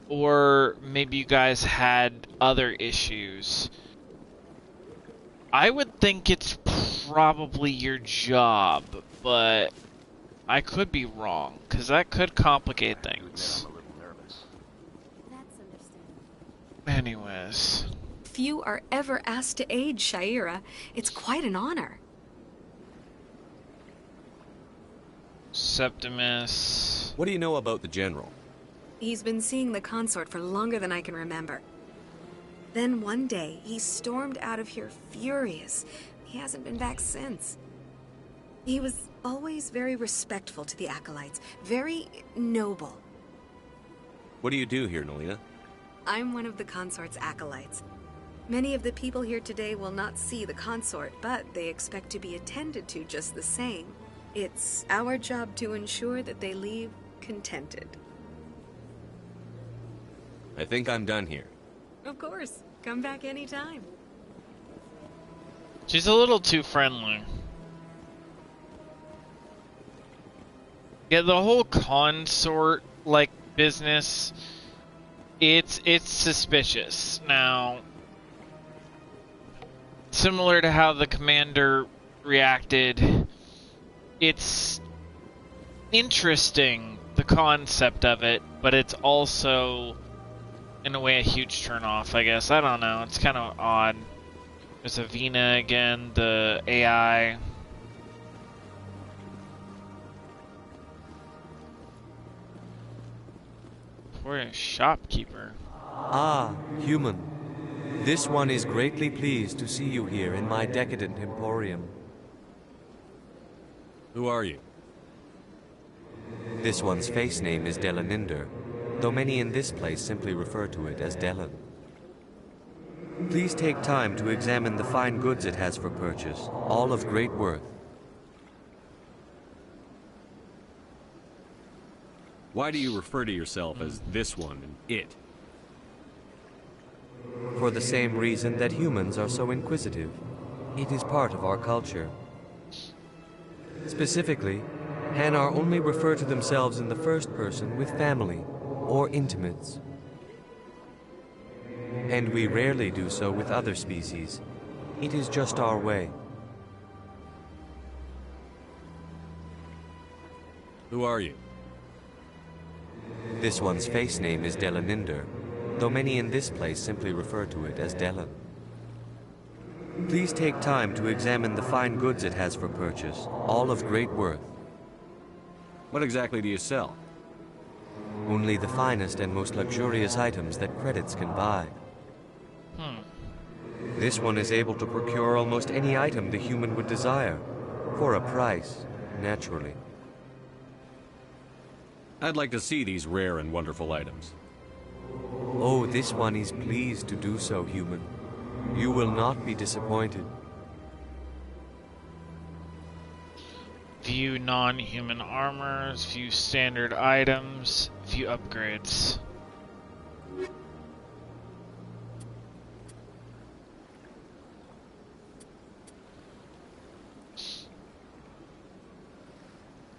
P: Or maybe you guys had other issues. I would think it's probably your job, but I could be wrong, because that could complicate things. Anyways.
U: Few are ever asked to aid Sha'ira. It's quite an honor.
P: Septimus.
C: What do you know about the General?
U: He's been seeing the consort for longer than I can remember. Then one day, he stormed out of here furious. He hasn't been back since. He was always very respectful to the Acolytes, very noble.
C: What do you do here, Nolina?
U: I'm one of the consort's Acolytes. Many of the people here today will not see the consort, but they expect to be attended to just the same. It's our job to ensure that they leave contented.
C: I think I'm done here.
U: Of course. Come back anytime.
P: She's a little too friendly. Yeah, the whole consort, like, business, it's suspicious. Now, similar to how the commander reacted, it's interesting, the concept of it, but it's also, in a way, a huge turnoff, I guess. I don't know. It's kind of odd. There's Avina again, the AI. We're a shopkeeper.
W: Ah, human. This one is greatly pleased to see you here in my decadent emporium.
C: Who are you?
W: This one's face name is Delaninder, though many in this place simply refer to it as Delan. Please take time to examine the fine goods it has for purchase, all of great worth.
C: Why do you refer to yourself as this one and it?
W: For the same reason that humans are so inquisitive. It is part of our culture. Specifically, Hanar only refer to themselves in the first person with family or intimates. And we rarely do so with other species. It is just our way.
C: Who are you?
W: This one's face name is Delaninder, though many in this place simply refer to it as Delan. Please take time to examine the fine goods it has for purchase, all of great worth.
C: What exactly do you sell?
W: Only the finest and most luxurious items that credits can buy. This one is able to procure almost any item the human would desire, for a price, naturally.
C: I'd like to see these rare and wonderful items.
W: Oh, this one is pleased to do so, human. You will not be disappointed.
P: View non-human armors, view standard items, view upgrades.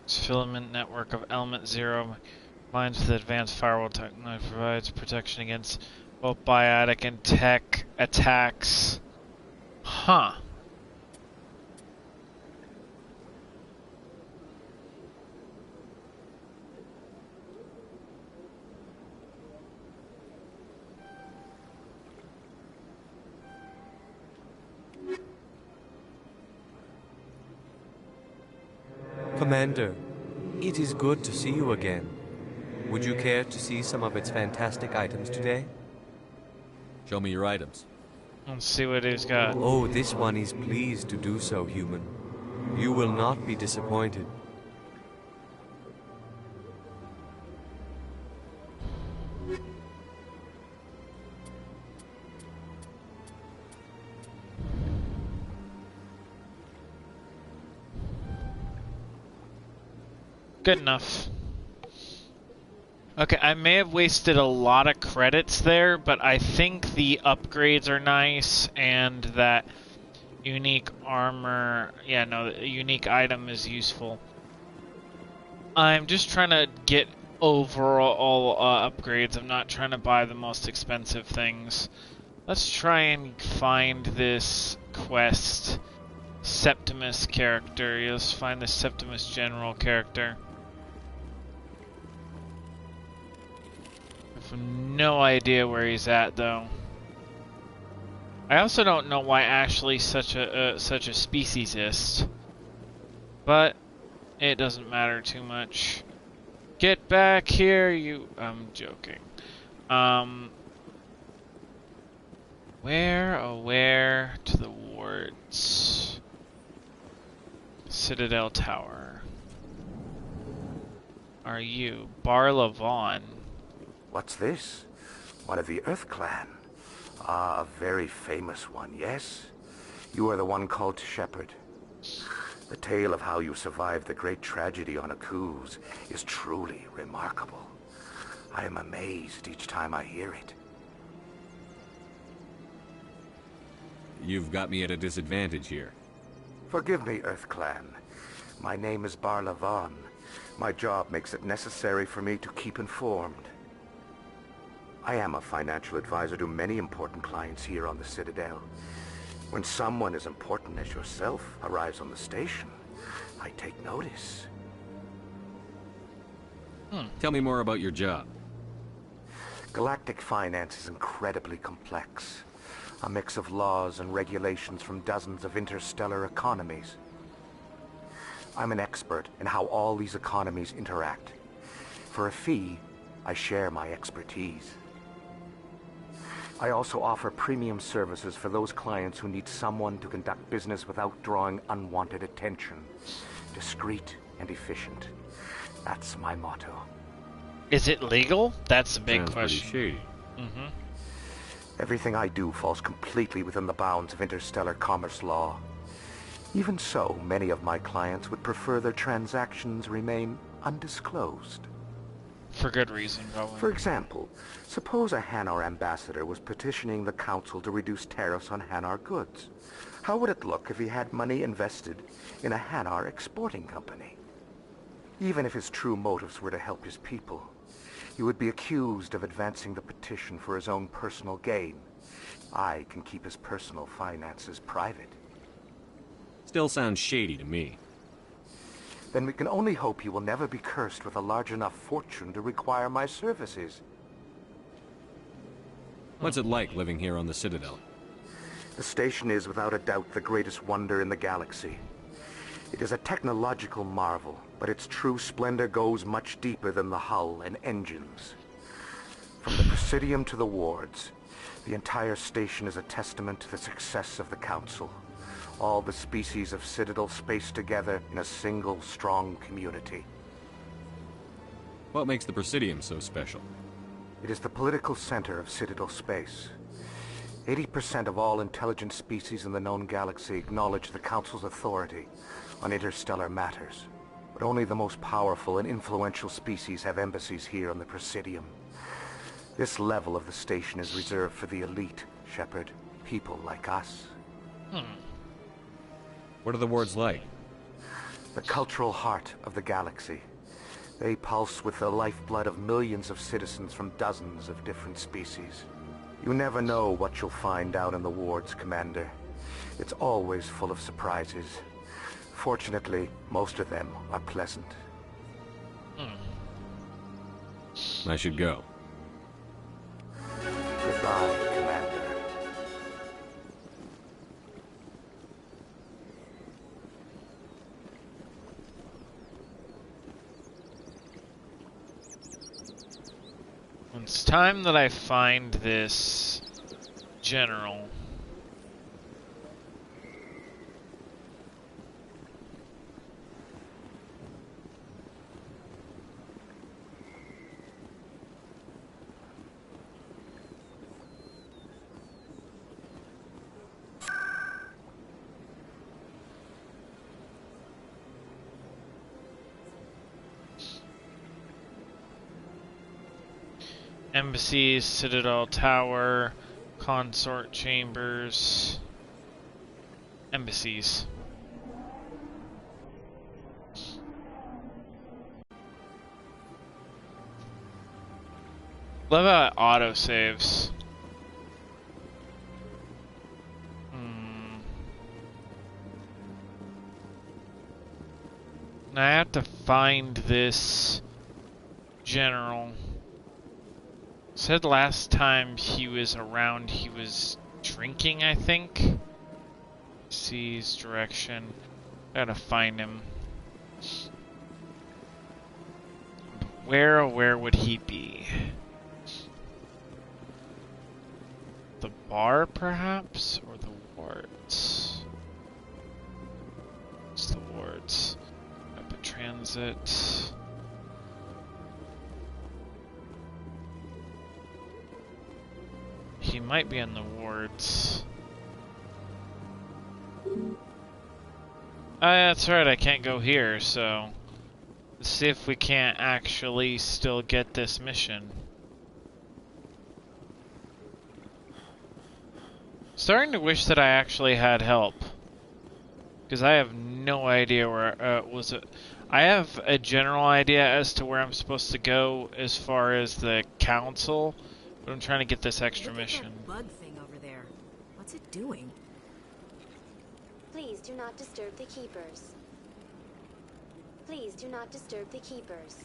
P: Filament network of Element Zero combines with advanced firewall technology, provides protection against both biotic and tech attacks. Huh.
W: Commander, it is good to see you again. Would you care to see some of its fantastic items today?
C: Show me your items.
P: Let's see what he's got.
W: Oh, this one is pleased to do so, human. You will not be disappointed.
P: Good enough. Okay, I may have wasted a lot of credits there, but I think the upgrades are nice, and that unique armor, yeah, no, the unique item is useful. I'm just trying to get overall upgrades. I'm not trying to buy the most expensive things. Let's try and find this quest. Septimus character. Let's find the Septimus General character. I have no idea where he's at, though. I also don't know why Ashley's such a speciesist, but it doesn't matter too much. Get back here, you. I'm joking. Where to the wards? Citadel Tower. Are you Barla Vaughn?
Q: What's this? One of the Earth Clan. Ah, a very famous one, yes? You are the one called Shepard. The tale of how you survived the great tragedy on Akuz is truly remarkable. I am amazed each time I hear it.
C: You've got me at a disadvantage here.
Q: Forgive me, Earth Clan. My name is Barla Vaughn. My job makes it necessary for me to keep informed. I am a financial advisor to many important clients here on the Citadel. When someone as important as yourself arrives on the station, I take notice.
C: Tell me more about your job.
Q: Galactic finance is incredibly complex. A mix of laws and regulations from dozens of interstellar economies. I'm an expert in how all these economies interact. For a fee, I share my expertise. I also offer premium services for those clients who need someone to conduct business without drawing unwanted attention.
F: discreet, and efficient. That's my motto.
P: Is it legal? That's a big
N: Sounds pretty
P: question.
N: shady.
P: Mm-hmm.
F: Everything I do falls completely within the bounds of interstellar commerce law. Even so, many of my clients would prefer their transactions remain undisclosed.
P: For good reason, probably.
F: For example, suppose a Hanar ambassador was petitioning the council to reduce tariffs on Hanar goods. How would it look if he had money invested in a Hanar exporting company? Even if his true motives were to help his people, he would be accused of advancing the petition for his own personal gain. I can keep his personal finances private.
C: Still sounds shady to me.
F: Then we can only hope he will never be cursed with a large enough fortune to require my services.
C: What's it like living here on the Citadel?
F: The station is without a doubt the greatest wonder in the galaxy. It is a technological marvel, but its true splendor goes much deeper than the hull and engines. From the Presidium to the wards, the entire station is a testament to the success of the Council. All the species of Citadel spaced together in a single, strong community.
C: What makes the Presidium so special?
F: It is the political center of Citadel space. 80% of all intelligent species in the known galaxy acknowledge the Council's authority on interstellar matters. But only the most powerful and influential species have embassies here on the Presidium. This level of the station is reserved for the elite, Shepard. People like us.
C: What are the wards like?
F: The cultural heart of the galaxy. They pulse with the lifeblood of millions of citizens from dozens of different species. You never know what you'll find out in the wards, Commander. It's always full of surprises. Fortunately, most of them are pleasant.
C: I should go.
F: Goodbye, Commander.
P: It's time that I find this general. Embassies, Citadel Tower, Consort Chambers, Embassies. Love how it auto-saves. Now I have to find this general. Said last time he was around, he was drinking, I think. Sees direction. Gotta find him. Where would he be? The bar, perhaps? Or the wards? It's the wards. Rapid transit. He might be in the wards. That's right, I can't go here, so let's see if we can't actually still get this mission. Starting to wish that I actually had help, because I have no idea where was it. I have a general idea as to where I'm supposed to go as far as the council. But I'm trying to get this extra mission.
B: Look at that bug thing over there. What's it doing?
R: Please do not disturb the keepers. Please do not disturb the keepers.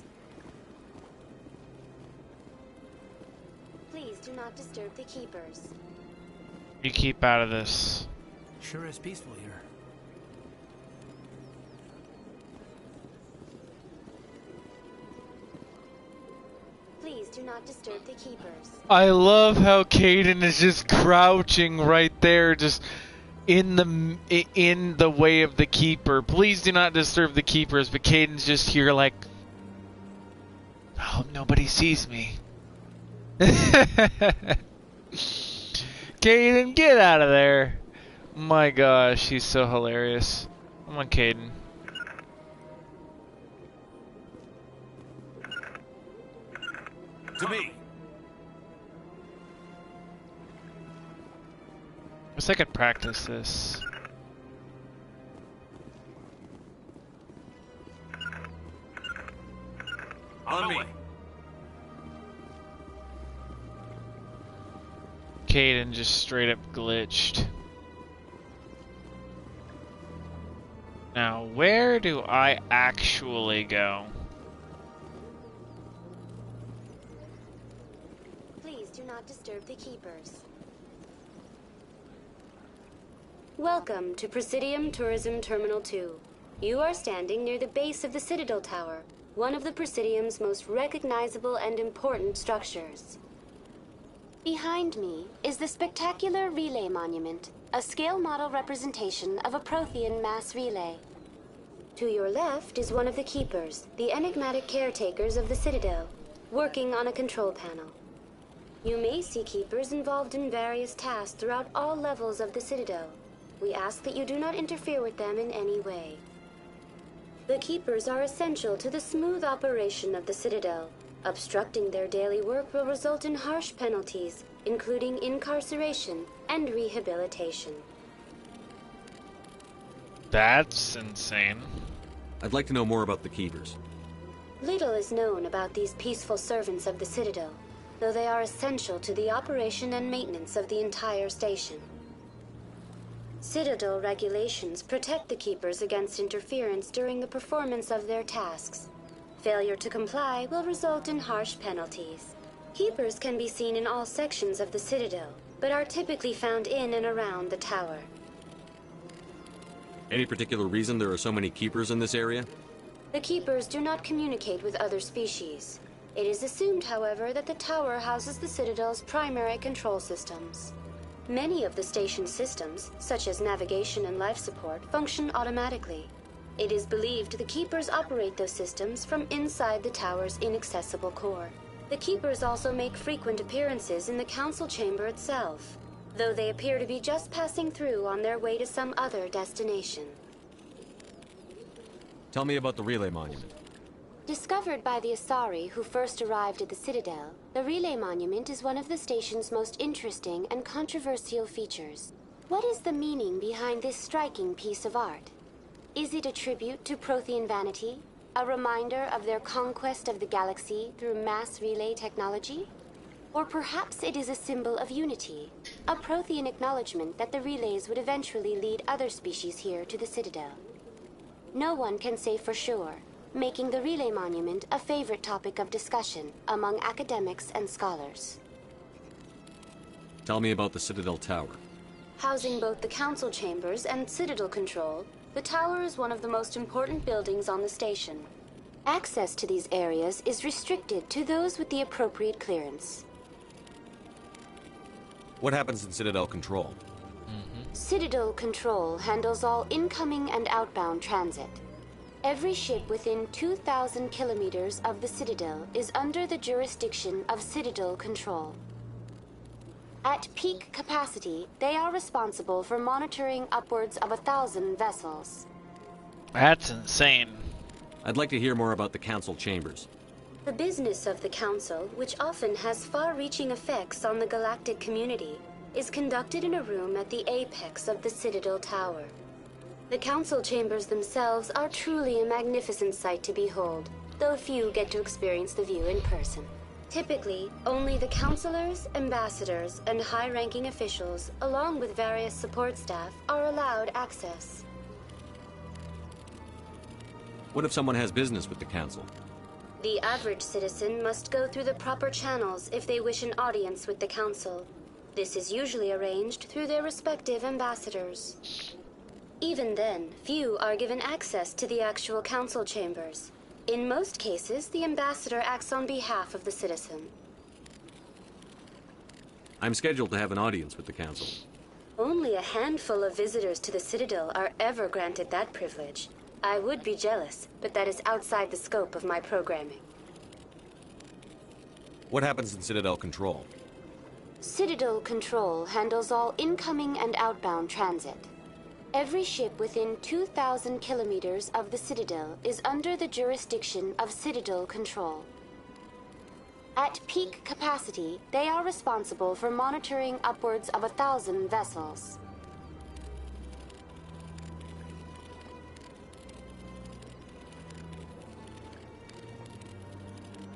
R: Please do not disturb the keepers.
P: You keep out of this.
G: Sure is peaceful here.
R: Please do not disturb the keepers.
P: I love how Kaidan is just crouching right there, just in the way of the Keeper. Please do not disturb the Keepers. But Kaiden's just here like, I hope nobody sees me. Kaiden, get out of there. My gosh, he's so hilarious. Come on, Kaiden.
C: To me.
P: I wish I could practice this.
C: On me.
P: Kaiden just straight up glitched. Now, where do I actually go?
R: Please do not disturb the Keepers. Welcome to Presidium Tourism Terminal 2. You are standing near the base of the Citadel Tower, one of the Presidium's most recognizable and important structures. Behind me is the spectacular Relay Monument, a scale model representation of a Prothean mass relay. To your left is one of the Keepers, the enigmatic caretakers of the Citadel, working on a control panel. You may see Keepers involved in various tasks throughout all levels of the Citadel. We ask that you do not interfere with them in any way. The Keepers are essential to the smooth operation of the Citadel. Obstructing their daily work will result in harsh penalties, including incarceration and rehabilitation.
P: That's insane.
C: I'd like to know more about the Keepers.
R: Little is known about these peaceful servants of the Citadel, though they are essential to the operation and maintenance of the entire station. Citadel regulations protect the Keepers against interference during the performance of their tasks. Failure to comply will result in harsh penalties. Keepers can be seen in all sections of the Citadel, but are typically found in and around the tower.
C: Any particular reason there are so many Keepers in this area?
R: The Keepers do not communicate with other species. It is assumed, however, that the tower houses the Citadel's primary control systems. Many of the station's systems, such as navigation and life support, function automatically. It is believed the Keepers operate those systems from inside the tower's inaccessible core. The Keepers also make frequent appearances in the council chamber itself, though they appear to be just passing through on their way to some other destination.
C: Tell me about the Relay Monument.
R: Discovered by the Asari who first arrived at the Citadel, the Relay Monument is one of the station's most interesting and controversial features. What is the meaning behind this striking piece of art? Is it a tribute to Prothean vanity? A reminder of their conquest of the galaxy through mass relay technology? Or perhaps it is a symbol of unity, a Prothean acknowledgement that the relays would eventually lead other species here to the Citadel. No one can say for sure, making the Relay Monument a favorite topic of discussion among academics and scholars.
C: Tell me about the Citadel Tower.
R: Housing both the council chambers and Citadel control, the tower is one of the most important buildings on the station. Access to these areas is restricted to those with the appropriate clearance.
C: What happens in Citadel Control?
R: Citadel Control handles all incoming and outbound transit. Every ship within 2,000 kilometers of the Citadel is under the jurisdiction of Citadel Control. At peak capacity, they are responsible for monitoring upwards of 1,000 vessels.
P: That's insane.
C: I'd like to hear more about the council chambers.
R: The business of the Council, which often has far-reaching effects on the galactic community, is conducted in a room at the apex of the Citadel Tower. The Council chambers themselves are truly a magnificent sight to behold, though few get to experience the view in person. Typically, only the councilors, ambassadors, and high-ranking officials, along with various support staff, are allowed access.
C: What if someone has business with the council?
R: The average citizen must go through the proper channels if they wish an audience with the Council. This is usually arranged through their respective ambassadors. Even then, few are given access to the actual council chambers. In most cases, the ambassador acts on behalf of the citizen.
C: I'm scheduled to have an audience with the council.
R: Only a handful of visitors to the Citadel are ever granted that privilege. I would be jealous, but that is outside the scope of my programming.
C: What happens in Citadel Control?
R: Citadel Control handles all incoming and outbound transit. Every ship within 2,000 kilometers of the Citadel is under the jurisdiction of Citadel Control. At peak capacity, they are responsible for monitoring upwards of 1,000 vessels.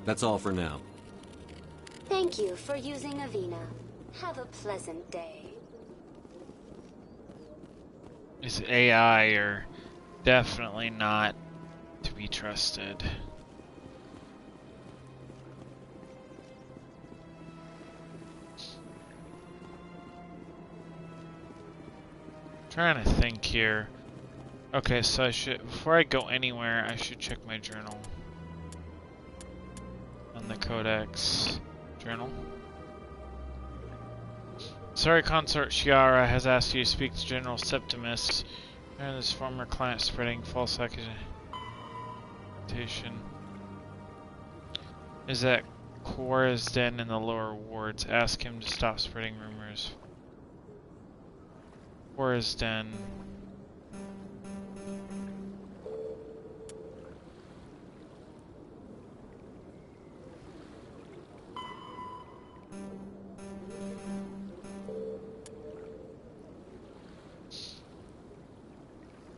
C: That's all for now.
R: Thank you for using Avina. Have a pleasant day.
P: These AI are definitely not to be trusted. Trying to think here. Okay, so I should, before I go anywhere, I should check my journal. On the Codex journal. Sorry, Consort Shiara has asked you to speak to General Septimus. And this former client spreading false accusation. Is at Cora's den in the lower wards. Ask him to stop spreading rumors. Cora's den.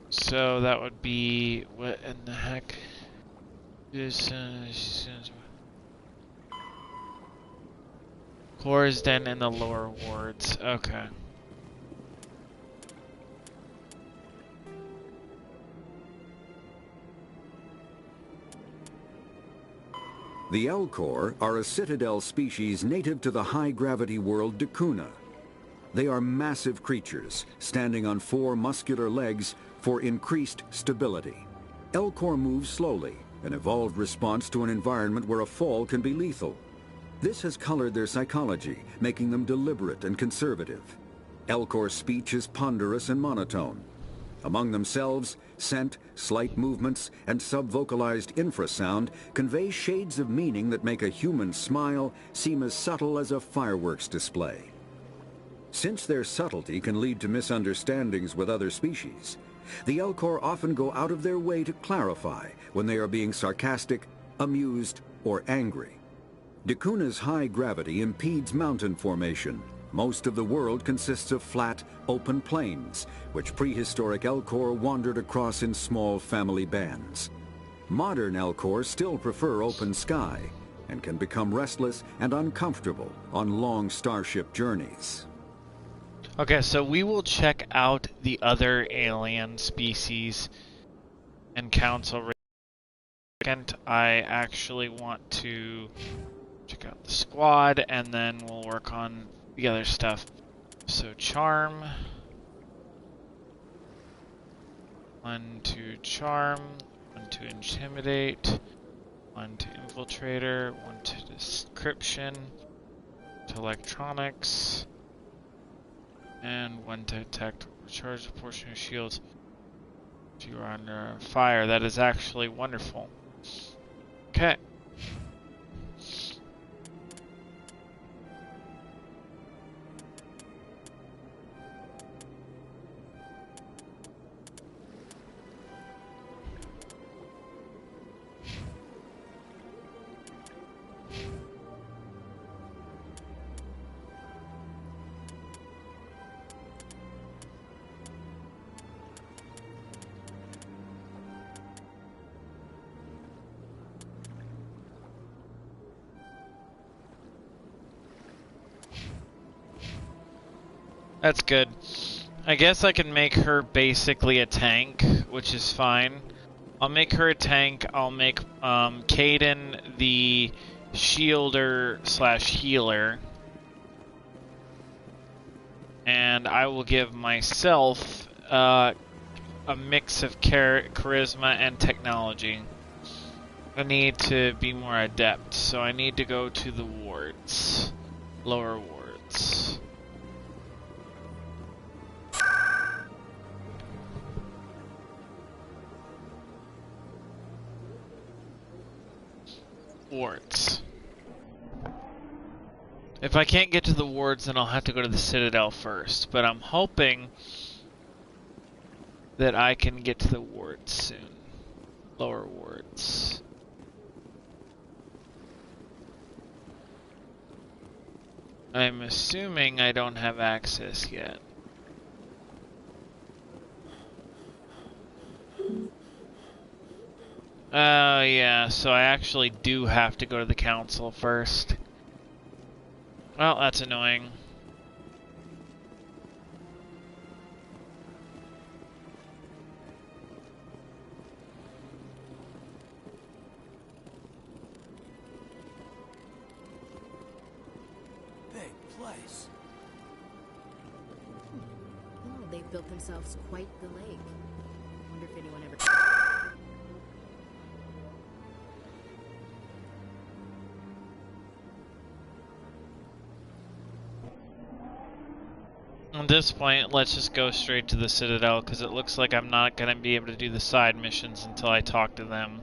P: So that would be, what in the heck? Cora's den in the lower wards. Okay.
O: The Elcor are a Citadel species native to the high-gravity world Dakuna. They are massive creatures, standing on 4 muscular legs for increased stability. Elcor move slowly, an evolved response to an environment where a fall can be lethal. This has colored their psychology, making them deliberate and conservative. Elcor speech is ponderous and monotone. Among themselves, scent, slight movements, and sub-vocalized infrasound convey shades of meaning that make a human smile seem as subtle as a fireworks display. Since their subtlety can lead to misunderstandings with other species, the Elcor often go out of their way to clarify when they are being sarcastic, amused, or angry. Dakuna's high gravity impedes mountain formation. Most of the world consists of flat, open plains, which prehistoric Elcor wandered across in small family bands. Modern Elcor still prefer open sky, and can become restless and uncomfortable on long starship journeys.
P: Okay, so we will check out the other alien species and council. Second, I actually want to check out the squad, and then we'll work on the other stuff. So charm. 1 to charm, 1 to intimidate, 1 to infiltrator, 1 to description, to electronics. And 1 to attack, recharge a portion of shields. If you are under fire, that is actually wonderful. Okay. That's good. I guess I can make her basically a tank, which is fine. I'll make her a tank. I'll make Kaidan the shielder / healer. And I will give myself a mix of charisma and technology. I need to be more adept, so I need to go to the wards. Lower wards. wards. If I can't get to the wards, then I'll have to go to the Citadel first. But I'm hoping that I can get to the wards soon. Lower wards. I'm assuming I don't have access yet. Oh, yeah, so I actually do have to go to the council first. Well, that's annoying.
G: Big place.
B: Oh, they've built themselves quite the lake. I wonder if anyone ever...
P: At this point, let's just go straight to the Citadel, because it looks like I'm not going to be able to do the side missions until I talk to them.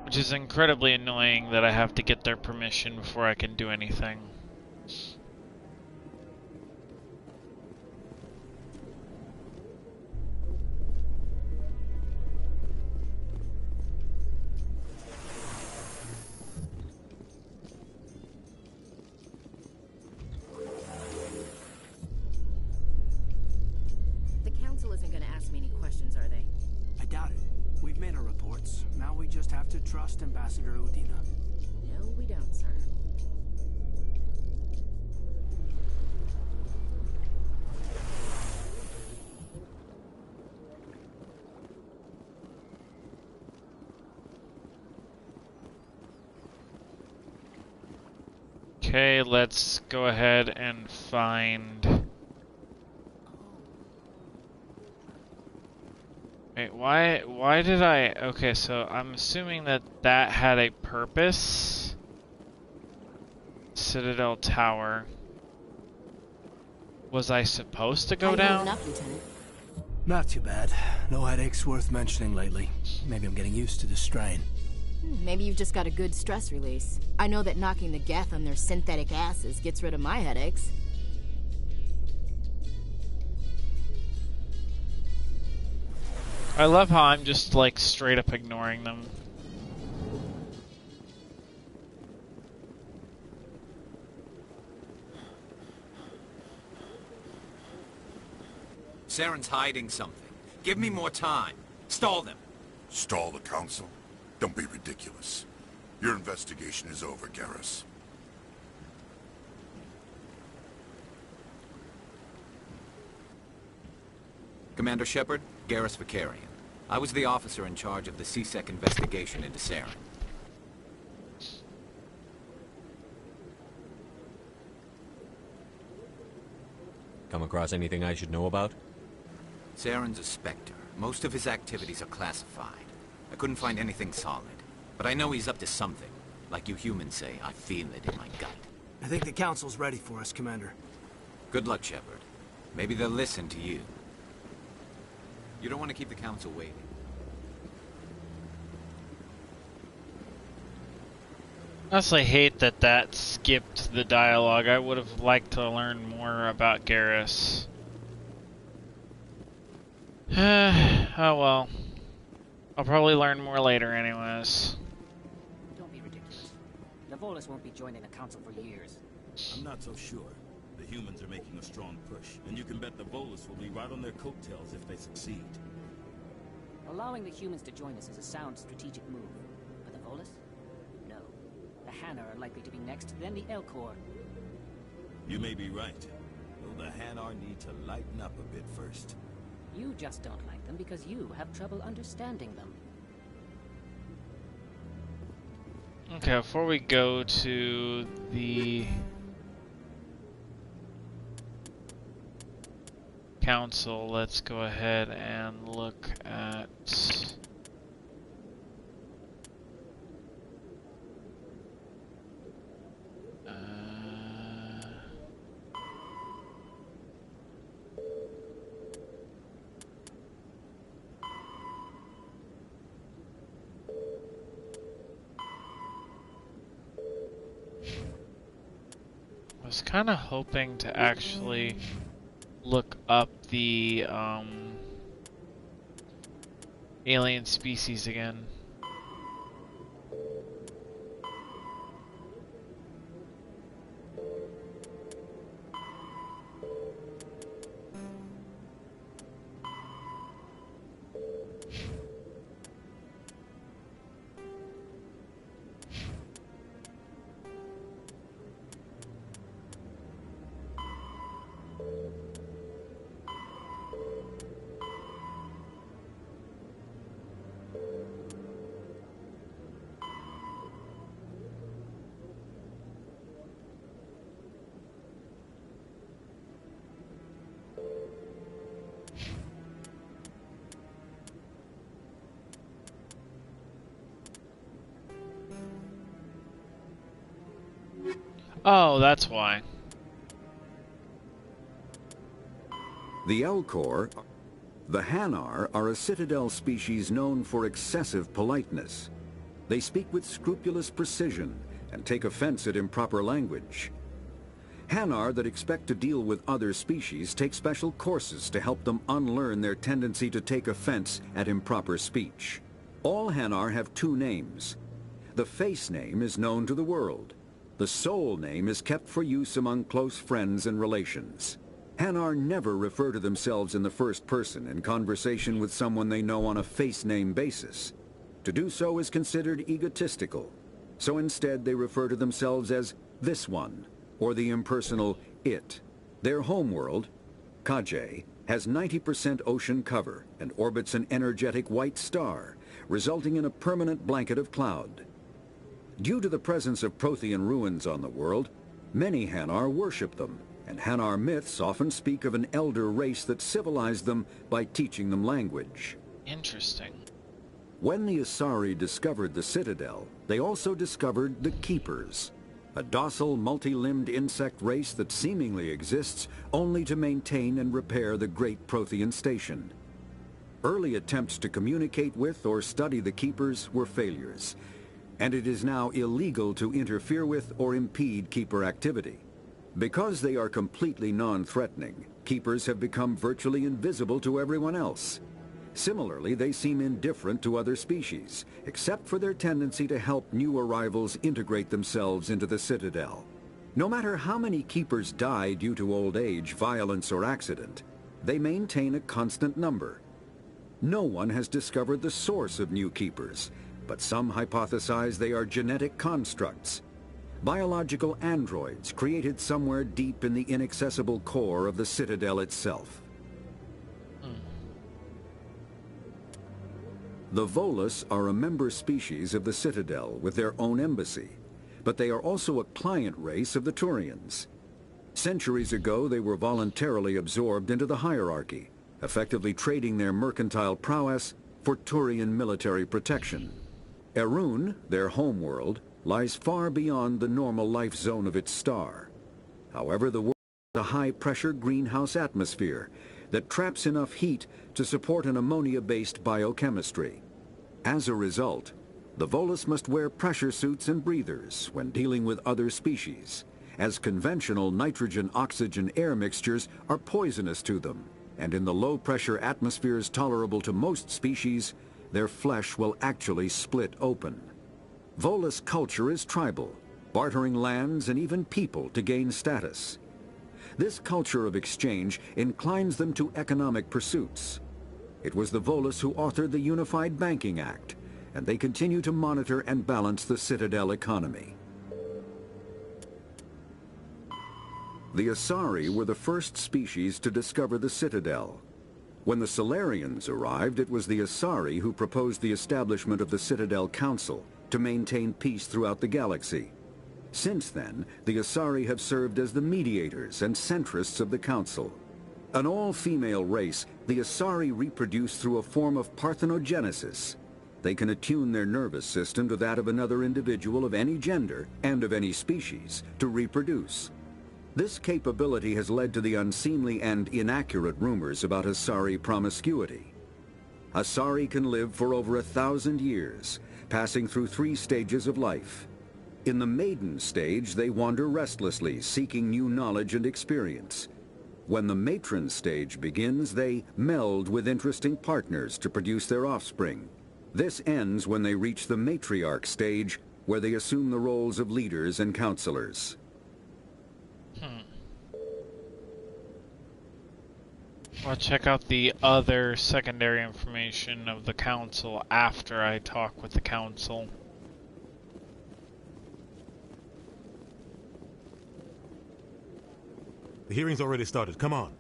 P: Which is incredibly annoying that I have to get their permission before I can do anything.
G: Trust Ambassador Udina.
B: No, we don't, sir.
P: Okay, let's go ahead and find... Wait, why did I... Okay, so I'm assuming that that had a purpose. Citadel Tower. Was I supposed to go down?
B: Up, Lieutenant?
G: Not too bad. No headaches worth mentioning lately. Maybe I'm getting used to the strain.
B: Maybe you've just got a good stress release. I know that knocking the Geth on their synthetic asses gets rid of my headaches.
P: I love how I'm just, like, straight up ignoring them.
H: Saren's hiding something. Give me more time. Stall them.
I: Stall the council? Don't be ridiculous. Your investigation is over, Garrus.
H: Commander Shepard, Garrus Vakarian. I was the officer in charge of the C-Sec investigation into Saren.
C: Come across anything I should know about?
H: Saren's a Spectre. Most of his activities are classified. I couldn't find anything solid. But I know he's up to something. Like you humans say, I feel it in my gut.
G: I think the council's ready for us, Commander.
H: Good luck, Shepard. Maybe they'll listen to you. You don't want to keep the council waiting.
P: I honestly hate that that skipped the dialogue. I would have liked to learn more about Garrus. Oh well. I'll probably learn more later anyways.
T: Don't be ridiculous. The Volus won't be joining the council for years.
K: I'm not so sure. The humans are making a strong push, and you can bet the Volus will be right on their coattails if they succeed.
T: Allowing the humans to join us is a sound strategic move. But the Volus? No. The Hanar are likely to be next, then the Elcor.
K: You may be right. Though the Hanar need to lighten up a bit first.
T: You just don't like them because you have trouble understanding them.
P: Okay, before we go to the council, let's go ahead and look at kind of hoping to actually look up the alien species again. Oh, that's why.
O: The Elcor, the Hanar, are a Citadel species known for excessive politeness. They speak with scrupulous precision and take offense at improper language. Hanar that expect to deal with other species take special courses to help them unlearn their tendency to take offense at improper speech. All Hanar have two names. The face name is known to the world. The soul name is kept for use among close friends and relations. Hanar never refer to themselves in the first person in conversation with someone they know on a face name basis. To do so is considered egotistical. So instead they refer to themselves as this one, or the impersonal it. Their homeworld, Kajay, has 90% ocean cover and orbits an energetic white star, resulting in a permanent blanket of cloud. Due to the presence of Prothean ruins on the world, many Hanar worship them, and Hanar myths often speak of an elder race that civilized them by teaching them language.
P: Interesting.
O: When the Asari discovered the Citadel, they also discovered the Keepers, a docile, multi-limbed insect race that seemingly exists only to maintain and repair the Great Prothean Station. Early attempts to communicate with or study the Keepers were failures, and it is now illegal to interfere with or impede Keeper activity. Because they are completely non-threatening, Keepers have become virtually invisible to everyone else. Similarly, they seem indifferent to other species, except for their tendency to help new arrivals integrate themselves into the Citadel. No matter how many Keepers die due to old age, violence, or accident, they maintain a constant number. No one has discovered the source of new Keepers, but some hypothesize they are genetic constructs, biological androids created somewhere deep in the inaccessible core of the Citadel itself. The Volus are a member species of the Citadel with their own embassy, but they are also a client race of the Turians. Centuries ago, they were voluntarily absorbed into the hierarchy, effectively trading their mercantile prowess for Turian military protection. Erun, their homeworld, lies far beyond the normal life zone of its star. However, the world has a high-pressure greenhouse atmosphere that traps enough heat to support an ammonia-based biochemistry. As a result, the Volus must wear pressure suits and breathers when dealing with other species, as conventional nitrogen-oxygen air mixtures are poisonous to them, and in the low-pressure atmospheres tolerable to most species, their flesh will actually split open. Volus culture is tribal, bartering lands and even people to gain status. This culture of exchange inclines them to economic pursuits. It was the Volus who authored the Unified Banking Act, and they continue to monitor and balance the Citadel economy. The Asari were the first species to discover the Citadel. When the Salarians arrived, it was the Asari who proposed the establishment of the Citadel Council to maintain peace throughout the galaxy. Since then, the Asari have served as the mediators and centrists of the Council. An all-female race, the Asari reproduce through a form of parthenogenesis. They can attune their nervous system to that of another individual of any gender and of any species to reproduce. This capability has led to the unseemly and inaccurate rumors about Asari promiscuity. Asari can live for over 1,000 years, passing through 3 stages of life. In the maiden stage, they wander restlessly, seeking new knowledge and experience. When the matron stage begins, they meld with interesting partners to produce their offspring. This ends when they reach the matriarch stage, where they assume the roles of leaders and counselors.
P: I'll check out the other secondary information of the council after I talk with the council.
N: The hearing's already started. Come on.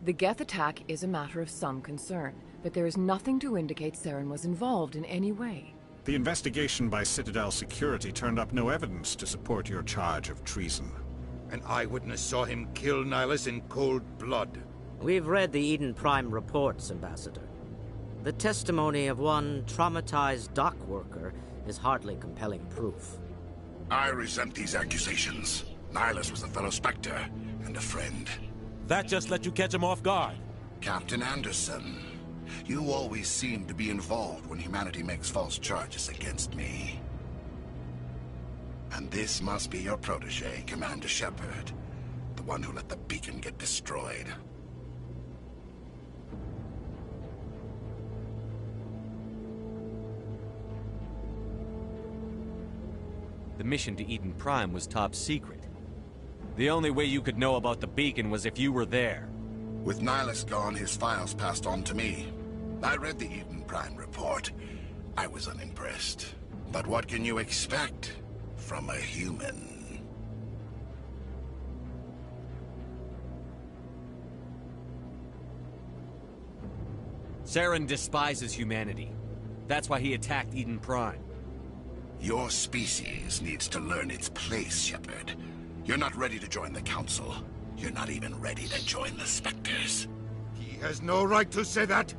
A: The Geth attack is a matter of some concern, but there is nothing to indicate Saren was involved in any way.
J: The investigation by Citadel Security turned up no evidence to support your charge of treason.
L: An eyewitness saw him kill Nihilus in cold blood.
X: We've read the Eden Prime reports, Ambassador. The testimony of one traumatized dock worker is hardly compelling proof.
I: I resent these accusations. Nihilus was a fellow Spectre and a friend.
N: That just let you catch him off guard.
I: Captain Anderson, you always seem to be involved when humanity makes false charges against me. And this must be your protege, Commander Shepard, the one who let the beacon get destroyed.
C: The mission to Eden Prime was top secret. The only way you could know about the beacon was if you were there.
I: With Nihilus gone, his files passed on to me. I read the Eden Prime report. I was unimpressed. But what can you expect from a human?
C: Saren despises humanity. That's why he attacked Eden Prime.
I: Your species needs to learn its place, Shepard. You're not ready to join the Council. You're not even ready to join the Spectres.
L: He has no right to say that.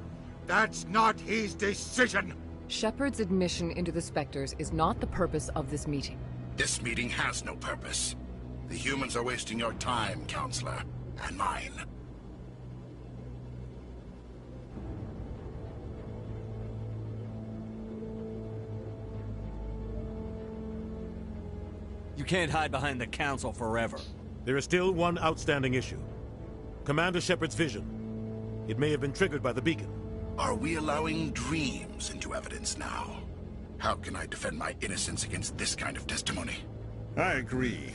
L: That's not his decision.
A: Shepard's admission into the Spectres is not the purpose of this meeting.
I: This meeting has no purpose. The humans are wasting your time, Counselor, and mine.
C: You can't hide behind the Council forever.
N: There is still one outstanding issue. Commander Shepard's vision. It may have been triggered by the beacon.
I: Are we allowing dreams into evidence now? How can I defend my innocence against this kind of testimony?
J: I agree.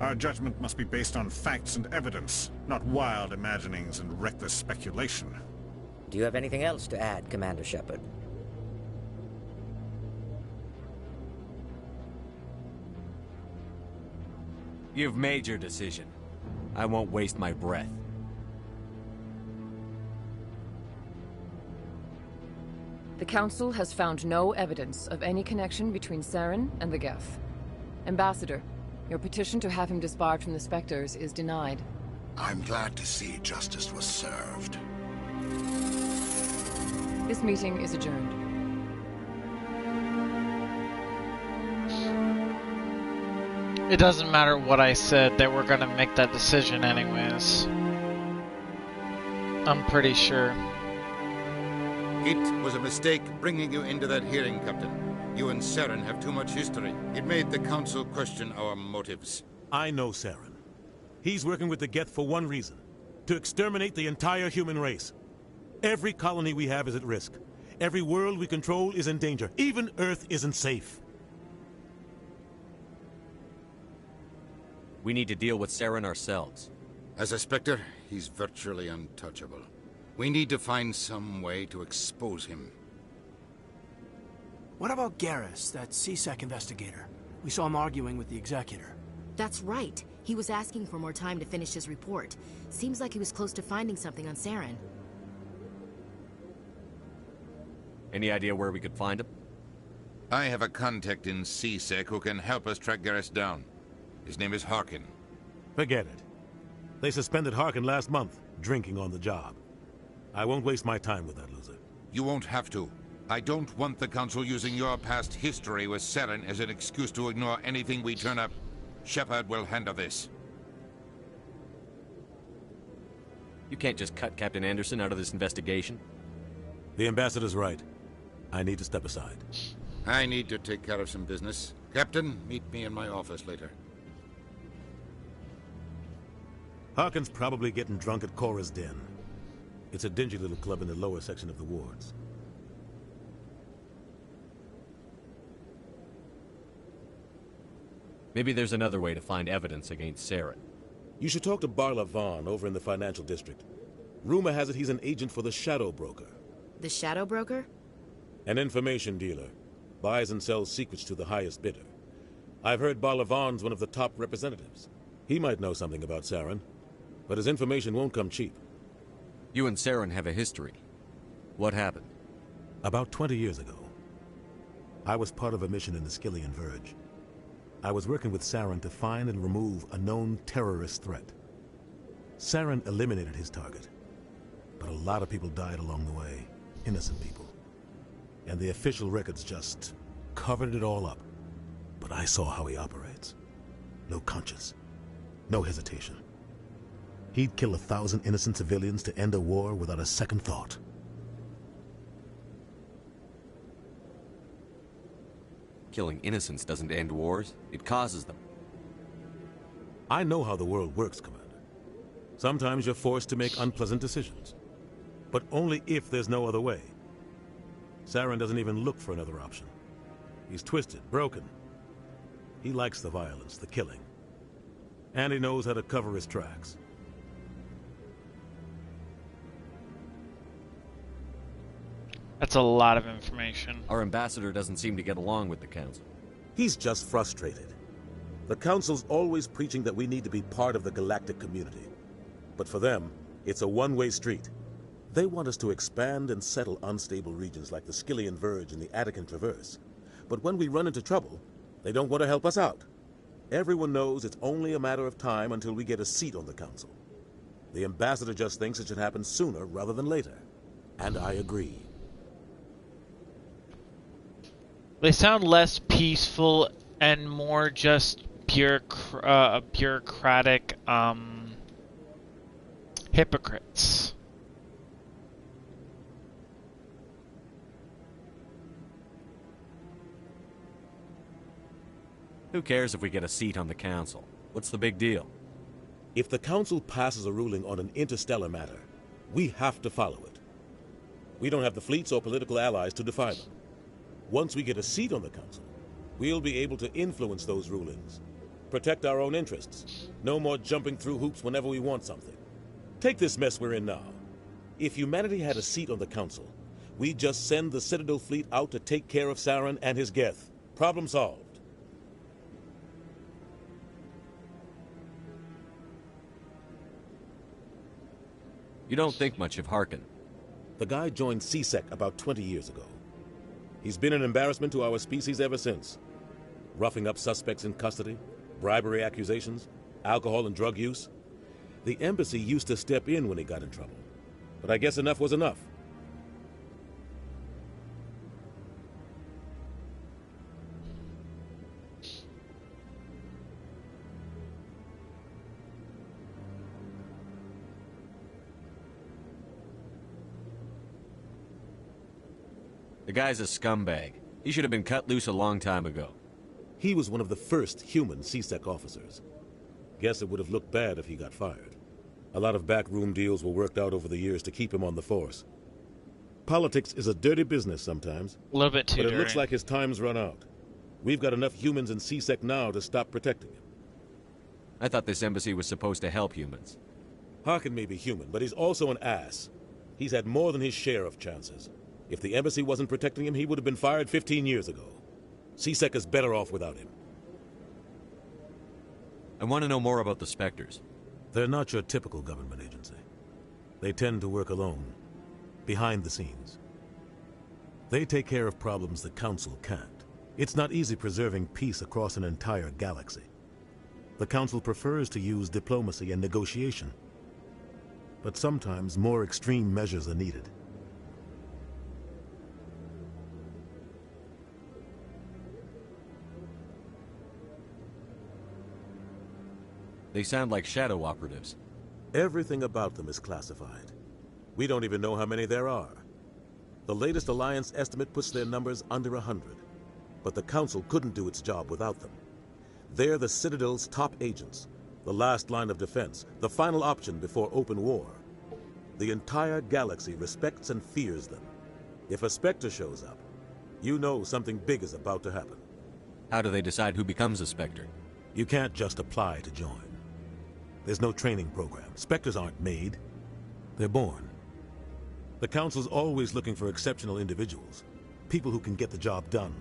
J: Our judgment must be based on facts and evidence, not wild imaginings and reckless speculation.
X: Do you have anything else to add, Commander Shepard?
C: You've made your decision. I won't waste my breath.
A: The Council has found no evidence of any connection between Saren and the Geth. Ambassador, your petition to have him disbarred from the Spectres is denied.
I: I'm glad to see justice was served.
A: This meeting is adjourned.
P: It doesn't matter what I said, that we're gonna make that decision anyways. I'm pretty sure.
L: It was a mistake bringing you into that hearing, Captain. You and Saren have too much history. It made the Council question our motives.
N: I know Saren. He's working with the Geth for one reason. To exterminate the entire human race. Every colony we have is at risk. Every world we control is in danger. Even Earth isn't safe.
C: We need to deal with Saren ourselves.
L: As a Spectre, he's virtually untouchable. We need to find some way to expose him.
G: What about Garrus, that C-Sec investigator? We saw him arguing with the Executor.
B: That's right. He was asking for more time to finish his report. Seems like he was close to finding something on Saren.
C: Any idea where we could find him?
L: I have a contact in C-Sec who can help us track Garrus down. His name is Harkin.
N: Forget it. They suspended Harkin last month, drinking on the job. I won't waste my time with that loser.
L: You won't have to. I don't want the Council using your past history with Saren as an excuse to ignore anything we turn up. Shepard will handle this.
C: You can't just cut Captain Anderson out of this investigation.
N: The ambassador's right. I need to step aside.
L: I need to take care of some business. Captain, meet me in my office later.
N: Harkin's probably getting drunk at Cora's Den. It's a dingy little club in the lower section of the wards.
C: Maybe there's another way to find evidence against Saren.
N: You should talk to Barla Vaughn over in the financial district. Rumor has it he's an agent for the Shadow Broker.
B: The Shadow Broker?
N: An information dealer. Buys and sells secrets to the highest bidder. I've heard Barla Vaughn's one of the top representatives. He might know something about Saren, but his information won't come cheap.
C: You and Saren have a history. What happened?
N: About 20 years ago, I was part of a mission in the Skillian Verge. I was working with Saren to find and remove a known terrorist threat. Saren eliminated his target, but a lot of people died along the way, innocent people. And the official records just covered it all up. But I saw how he operates. No conscience, no hesitation. He'd kill 1,000 innocent civilians to end a war without a second thought.
C: Killing innocents doesn't end wars, it causes them.
N: I know how the world works, Commander. Sometimes you're forced to make unpleasant decisions. But only if there's no other way. Saren doesn't even look for another option. He's twisted, broken. He likes the violence, the killing. And he knows how to cover his tracks.
P: That's a lot of information.
C: Our ambassador doesn't seem to get along with the Council.
N: He's just frustrated. The Council's always preaching that we need to be part of the galactic community. But for them, it's a one-way street. They want us to expand and settle unstable regions like the Skillian Verge and the Attican Traverse. But when we run into trouble, they don't want to help us out. Everyone knows it's only a matter of time until we get a seat on the Council. The ambassador just thinks it should happen sooner rather than later. And I agree.
P: They sound less peaceful and more just bureaucratic hypocrites.
C: Who cares if we get a seat on the Council? What's the big deal?
N: If the Council passes a ruling on an interstellar matter, we have to follow it. We don't have the fleets or political allies to defy them. Once we get a seat on the Council, we'll be able to influence those rulings. Protect our own interests. No more jumping through hoops whenever we want something. Take this mess we're in now. If humanity had a seat on the Council, we'd just send the Citadel fleet out to take care of Saren and his Geth. Problem solved.
C: You don't think much of Harkin.
N: The guy joined C-Sec about 20 years ago. He's been an embarrassment to our species ever since. Roughing up suspects in custody, bribery accusations, alcohol and drug use. The embassy used to step in when he got in trouble. But I guess enough was enough.
C: The guy's a scumbag. He should have been cut loose a long time ago.
N: He was one of the first human C-Sec officers. Guess it would have looked bad if he got fired. A lot of backroom deals were worked out over the years to keep him on the force. Politics is a dirty business sometimes.
P: A little bit too
N: but it
P: dirty.
N: looks like his time's run out. We've got enough humans in C-Sec now to stop protecting him.
C: I thought this embassy was supposed to help humans.
N: Harkin may be human, but he's also an ass. He's had more than his share of chances. If the embassy wasn't protecting him, he would have been fired 15 years ago. C-Sec is better off without him.
C: I want to know more about the Spectres.
N: They're not your typical government agency. They tend to work alone, behind the scenes. They take care of problems the Council can't. It's not easy preserving peace across an entire galaxy. The Council prefers to use diplomacy and negotiation. But sometimes more extreme measures are needed.
C: They sound like shadow operatives.
N: Everything about them is classified. We don't even know how many there are. The latest Alliance estimate puts their numbers under 100. But the Council couldn't do its job without them. They're the Citadel's top agents, the last line of defense, the final option before open war. The entire galaxy respects and fears them. If a Spectre shows up, you know something big is about to happen.
C: How do they decide who becomes a Spectre?
N: You can't just apply to join. There's no training program. Spectres aren't made. They're born. The Council's always looking for exceptional individuals. People who can get the job done,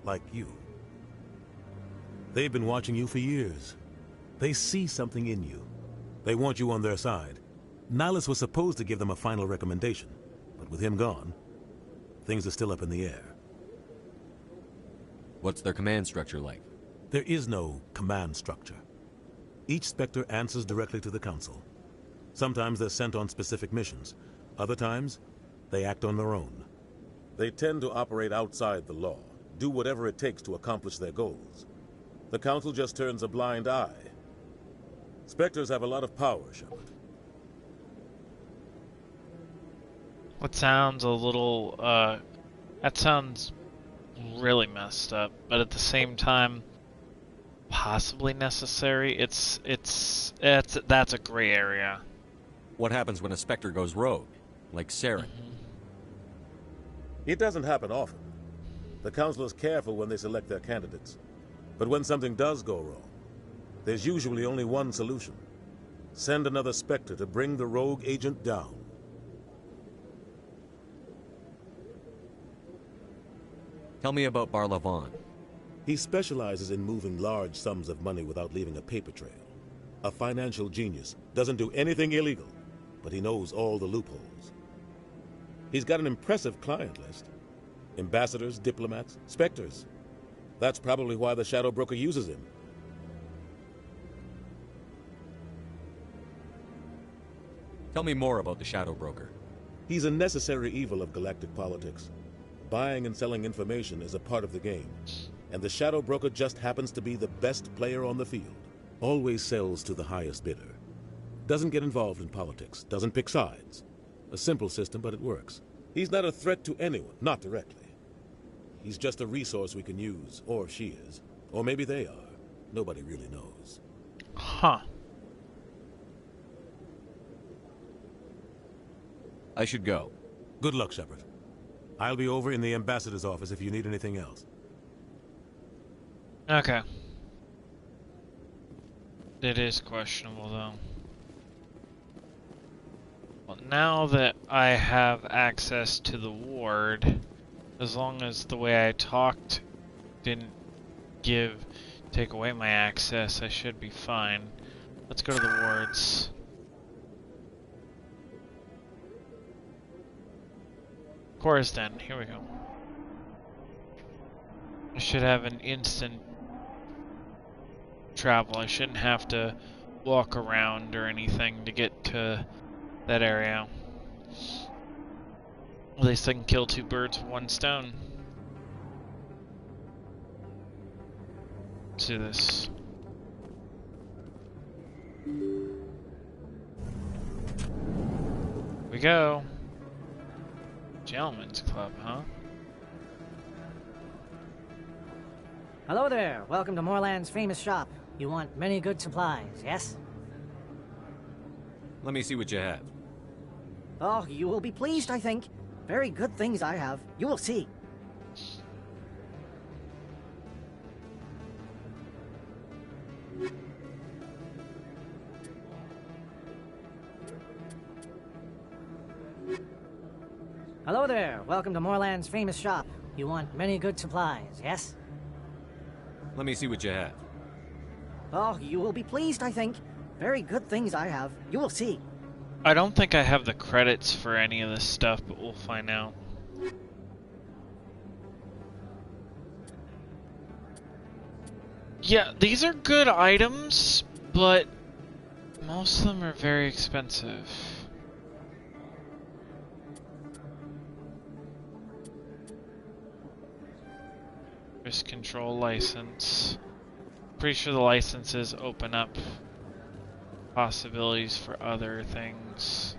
N: like you. They've been watching you for years. They see something in you. They want you on their side. Nihilus was supposed to give them a final recommendation, but with him gone, things are still up in the air.
C: What's their command structure like?
N: There is no command structure. Each Spectre answers directly to the Council. Sometimes they're sent on specific missions. Other times, they act on their own. They tend to operate outside the law, do whatever it takes to accomplish their goals. The Council just turns a blind eye. Spectres have a lot of power, Shepard.
P: What sounds a little, that sounds really messed up, but at the same time, possibly necessary. That's a gray area.
C: What happens when a Spectre goes rogue, like Saren?
N: It doesn't happen often. The Council is careful when they select their candidates. But when something does go wrong, there's usually only one solution. Send another Spectre to bring the rogue agent down.
C: Tell me about Barlavan.
N: He specializes in moving large sums of money without leaving a paper trail. A financial genius, doesn't do anything illegal, but he knows all the loopholes. He's got an impressive client list. Ambassadors, diplomats, Spectres. That's probably why the Shadow Broker uses him.
C: Tell me more about the Shadow Broker.
N: He's a necessary evil of galactic politics. Buying and selling information is a part of the game. And the Shadow Broker just happens to be the best player on the field. Always sells to the highest bidder. Doesn't get involved in politics. Doesn't pick sides. A simple system, but it works. He's not a threat to anyone, not directly. He's just a resource we can use, or she is. Or maybe they are. Nobody really knows.
P: Huh.
C: I should go.
N: Good luck, Shepard. I'll be over in the Ambassador's office if you need anything else.
P: Okay. It is questionable, though. Well, now that I have access to the ward, as long as the way I talked didn't take away my access, I should be fine. Let's go to the wards. Coruscant, here we go. I should have an instant travel. I shouldn't have to walk around or anything to get to that area. At least I can kill two birds with one stone. Let's do this. We go. Gentlemen's Club, huh?
D: Hello there. Welcome to Morland's famous shop. You want many good supplies, yes?
C: Let me see what you have.
D: Oh, you will be pleased, I think. Very good things I have. You will see. Hello there. Welcome to Morland's famous shop. You want many good supplies, yes?
C: Let me see what you have.
D: Oh, you will be pleased, I think. Very good things I have. You will see.
P: I don't think I have the credits for any of this stuff, but we'll find out. Yeah, these are good items, but most of them are very expensive. Risk control license. Pretty sure the licenses open up possibilities for other things.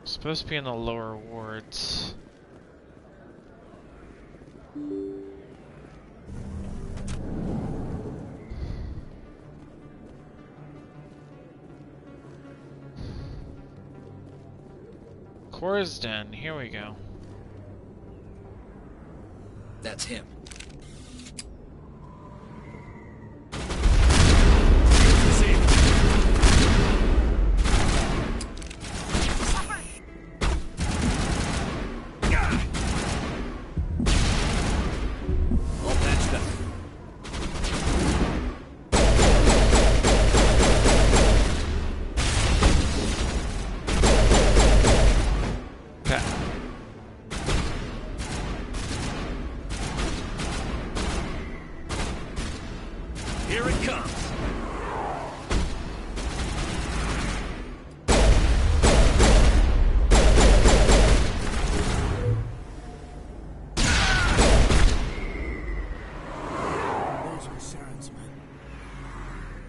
P: Supposed to be in the lower wards. Corsden, here we go.
H: That's him.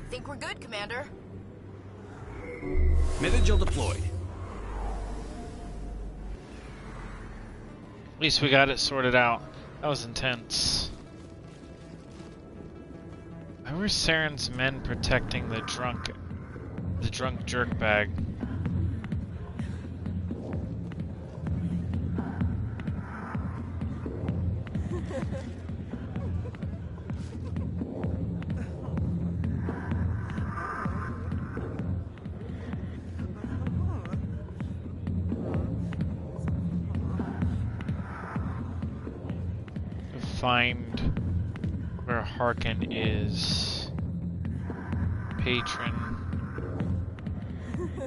E: Think we're good, Commander?
G: Mid-vigil deployed.
P: At least we got it sorted out. That was intense. Why were Saren's men protecting the drunk jerkbag? Find where Harkin is. Patron.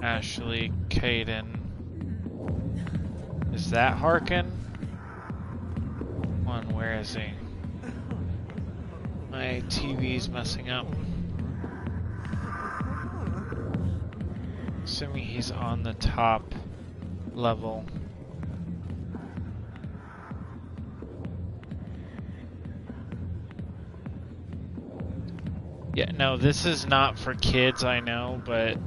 P: Ashley, Caden. Is that Harkin? Where is he? My TV's messing up. Assuming he's on the top level. Yeah, no, this is not for kids, I know, but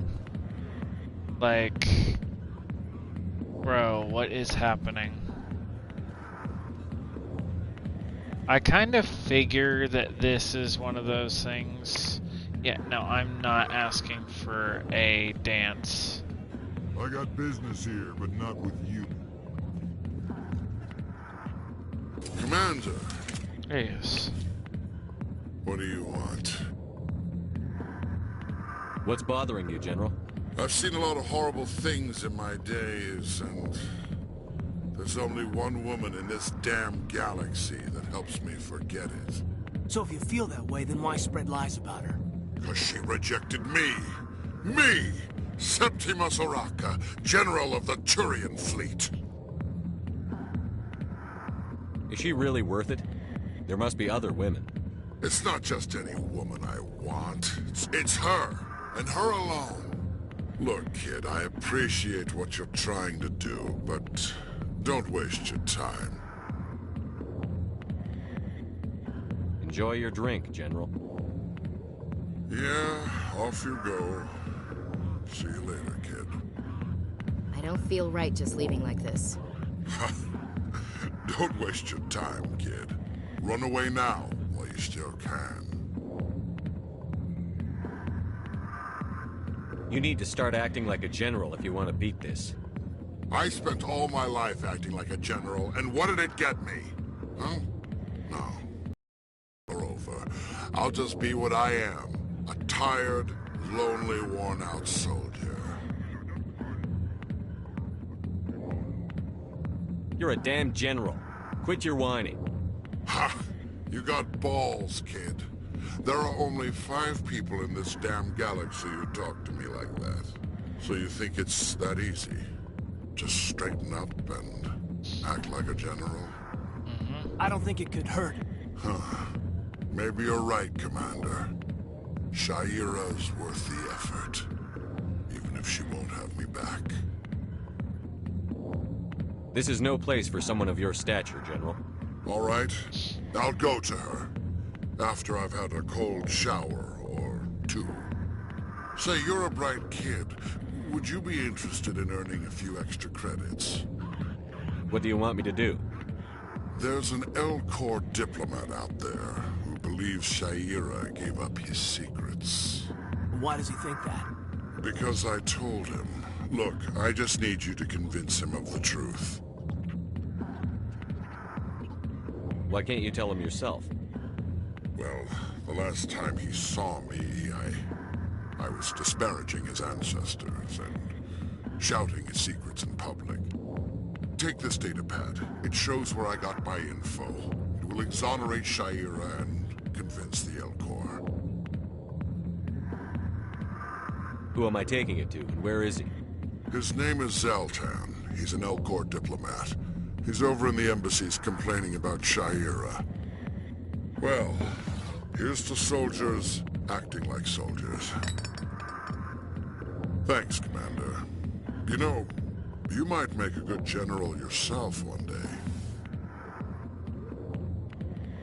P: like, bro, what is happening? I kind of figure that this is one of those things. Yeah, no, I'm not asking for a dance.
M: I got business here, but not with you. Commander.
P: Yes.
M: What do you want?
C: What's bothering you, General?
M: I've seen a lot of horrible things in my days, and there's only one woman in this damn galaxy that helps me forget it.
G: So if you feel that way, then why spread lies about her?
M: Because she rejected me! Me! Septimus Oraka, General of the Turian Fleet!
C: Is she really worth it? There must be other women.
M: It's not just any woman I want. It's her, and her alone. Look, kid, I appreciate what you're trying to do, but don't waste your time.
C: Enjoy your drink, General.
M: Yeah, off you go. See you later, kid.
B: I don't feel right just leaving like this.
M: Don't waste your time, kid. Run away now, while you still can.
C: You need to start acting like a general if you want to beat this.
M: I spent all my life acting like a general, and what did it get me? Huh? No. Moreover, I'll just be what I am. A tired, lonely, worn-out soldier.
C: You're a damn general. Quit your whining.
M: Ha! You got balls, kid. There are only 5 people in this damn galaxy who talk to me like that. So you think it's that easy? Just straighten up and act like a general?
G: I don't think it could hurt.
M: Huh. Maybe you're right, Commander. Sha'ira's worth the effort. Even if she won't have me back.
C: This is no place for someone of your stature, General.
M: All right. I'll go to her. After I've had a cold shower or 2. Say, you're a bright kid. would you be interested in earning a few extra credits?
C: What do you want me to do?
M: There's an Elcor diplomat out there who believes Sha'ira gave up his secrets.
G: Why does he think that?
M: Because I told him. Look, I just need you to convince him of the truth.
C: Why can't you tell him yourself?
M: Well, the last time he saw me, I was disparaging his ancestors and shouting his secrets in public. Take this datapad. It shows where I got my info. It will exonerate Sha'ira and convince the Elcor.
C: Who am I taking it to, and where is he?
M: His name is Zaltan. He's an Elcor diplomat. He's over in the embassies complaining about Sha'ira. Well, here's to soldiers acting like soldiers. Thanks, Commander. You know, you might make a good general yourself one day.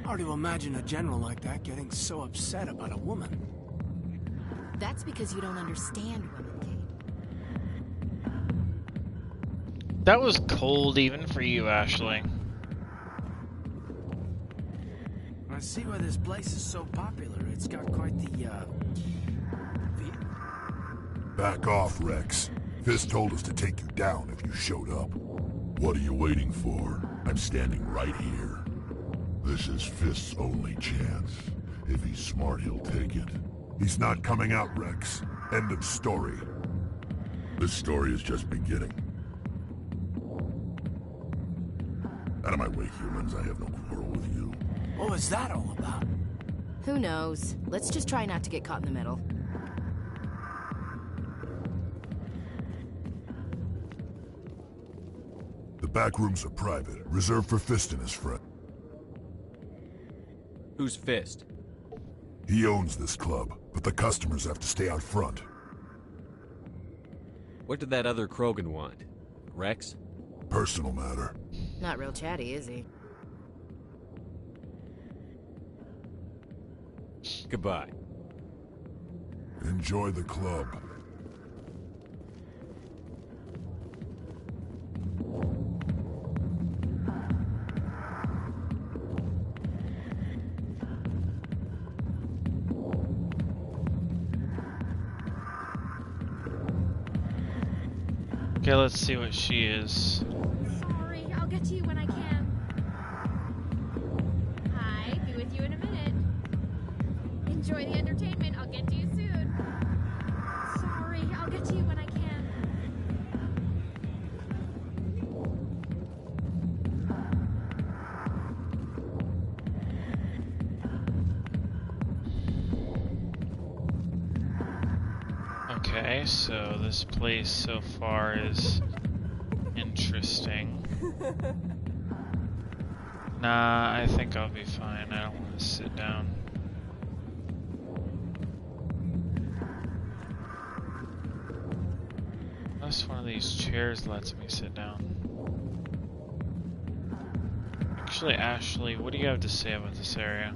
G: Hard to imagine a general like that getting so upset about a woman.
B: That's because you don't understand women, Cade.
P: That was cold even for you, Ashley.
G: I see why this place is so popular. It's got quite the,
S: Back off, Rex. Fist told us to take you down if you showed up. What are you waiting for? I'm standing right here. This is Fist's only chance. If he's smart, he'll take it. He's not coming out, Rex. End of story. This story is just beginning. Out of my way, humans. I have no quarrel with you.
G: What was that all about?
B: Who knows? Let's just try not to get caught in the middle.
S: The back rooms are private, reserved for Fist and his friend.
C: Who's Fist?
S: He owns this club, but the customers have to stay out front.
C: What did that other Krogan want? Rex?
S: Personal matter.
B: Not real chatty, is he?
C: Goodbye.
S: Enjoy the club.
P: Okay, let's see what she is.
U: Sorry, I'll get to you when I can. Hi, be with you in a minute. Enjoy the entertainment, I'll get to you soon. Sorry, I'll get to you when I can.
P: Okay, so this place so far is interesting. Nah, I think I'll be fine. I don't want to sit down. Unless one of these chairs lets me sit down. Actually, Ashley, what do you have to say about this area?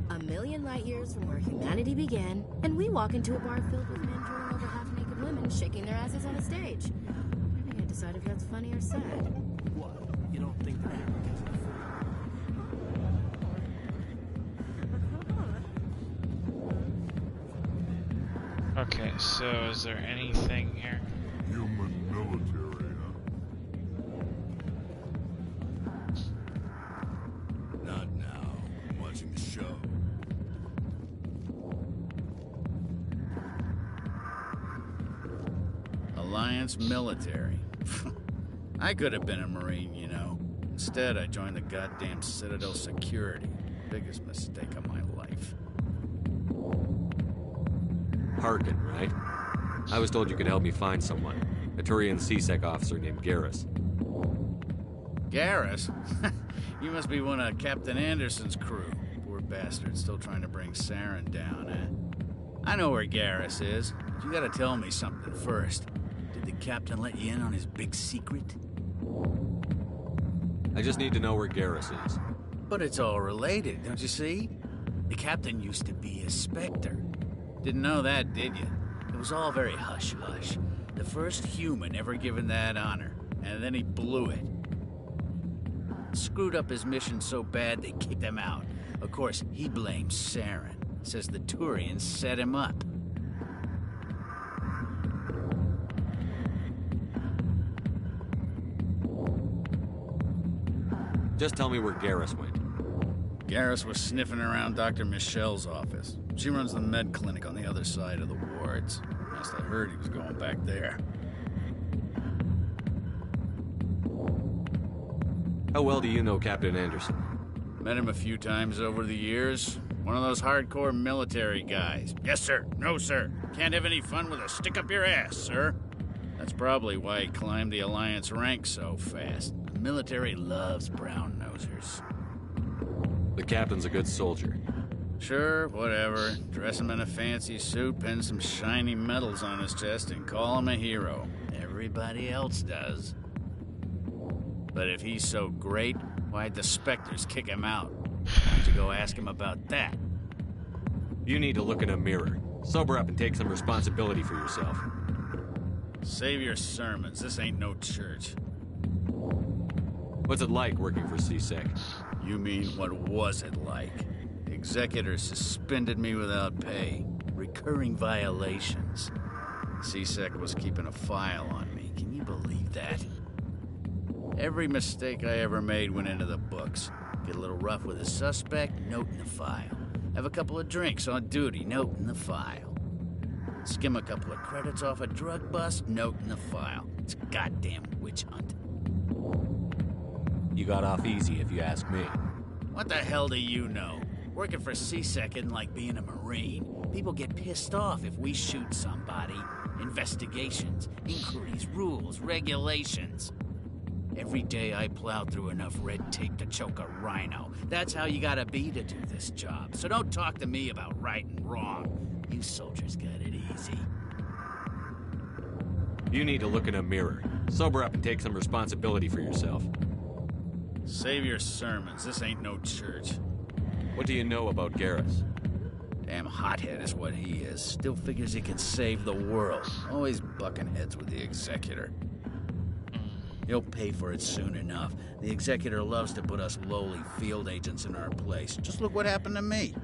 B: A million light years from where humanity began, and we walk into a bar filled with men drawing over half-naked women shaking their asses on a stage. I can't decide if that's funny or sad.
G: What? You don't think that Africans are
P: Okay, so is there anything here?
S: Human military, huh?
K: Not now. I'm watching the show.
V: Alliance military. I could have been a Marine, you know. Instead, I joined the goddamn Citadel Security. Biggest mistake of my life.
C: Harkin, right? I was told you could help me find someone. A Turian C-Sec officer named Garrus.
V: Garrus? You must be one of Captain Anderson's crew. Poor bastard, still trying to bring Saren down, eh? I know where Garrus is, but you gotta tell me something first. Did the captain let you in on his big secret?
C: I just need to know where Garrus is.
V: But it's all related, don't you see? The captain used to be a Spectre. Didn't know that, did you? It was all very hush-hush. The first human ever given that honor, and then he blew it. Screwed up his mission so bad they kicked him out. Of course, he blames Saren. Says the Turians set him up.
C: Just tell me where Garrus went.
V: Garrus was sniffing around Dr. Michelle's office. She runs the med clinic on the other side of the wards. Last I heard, he was going back there.
C: How well do you know Captain Anderson?
V: Met him a few times over the years. One of those hardcore military guys. Yes, sir. No, sir. Can't have any fun with a stick up your ass, sir. That's probably why he climbed the Alliance ranks so fast. The military loves brown-nosers.
C: The captain's a good soldier.
V: Sure, whatever. Dress him in a fancy suit, pin some shiny medals on his chest, and call him a hero. Everybody else does. But if he's so great, why'd the Spectres kick him out? Why don't you go ask him about that?
C: You need to look in a mirror. Sober up and take some responsibility for yourself.
V: Save your sermons. This ain't no church.
C: What's it like working for C-Sec?
V: You mean, what was it like? The executor suspended me without pay. Recurring violations. C-Sec was keeping a file on me. Can you believe that? Every mistake I ever made went into the books. Get a little rough with a suspect, note in the file. Have a couple of drinks on duty, note in the file. Skim a couple of credits off a drug bust, note in the file. It's a goddamn witch hunt.
C: You got off easy, if you ask me.
V: What the hell do you know? Working for C-Sec isn't like being a Marine. People get pissed off if we shoot somebody. Investigations, inquiries, rules, regulations. Every day I plowed through enough red tape to choke a rhino. That's how you gotta be to do this job. So don't talk to me about right and wrong. You soldiers got it easy.
C: You need to look in a mirror. Sober up and take some responsibility for yourself.
V: Save your sermons. This ain't no church.
C: What do you know about Garrus?
V: Damn hothead is what he is. Still figures he can save the world. Always bucking heads with the executor. He'll pay for it soon enough. The executor loves to put us lowly field agents in our place. Just look what happened to me.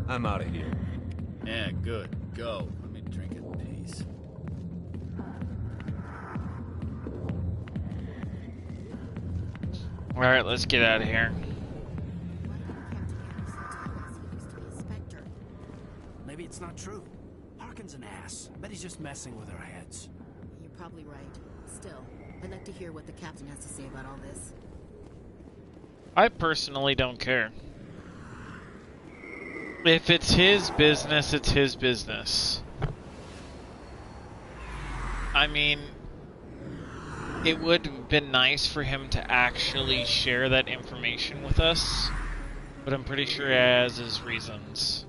C: I'm out of here.
V: Yeah, good. Go. Let me drink in peace.
P: Alright, let's get out of here.
G: Maybe it's not true. Harkin's an ass. I bet he's just messing with our heads.
B: You're probably right. Still, I'd like to hear what the captain has to say about all this.
P: I personally don't care. If it's his business, it's his business. I mean, it would have been nice for him to actually share that information with us, but I'm pretty sure he has his reasons.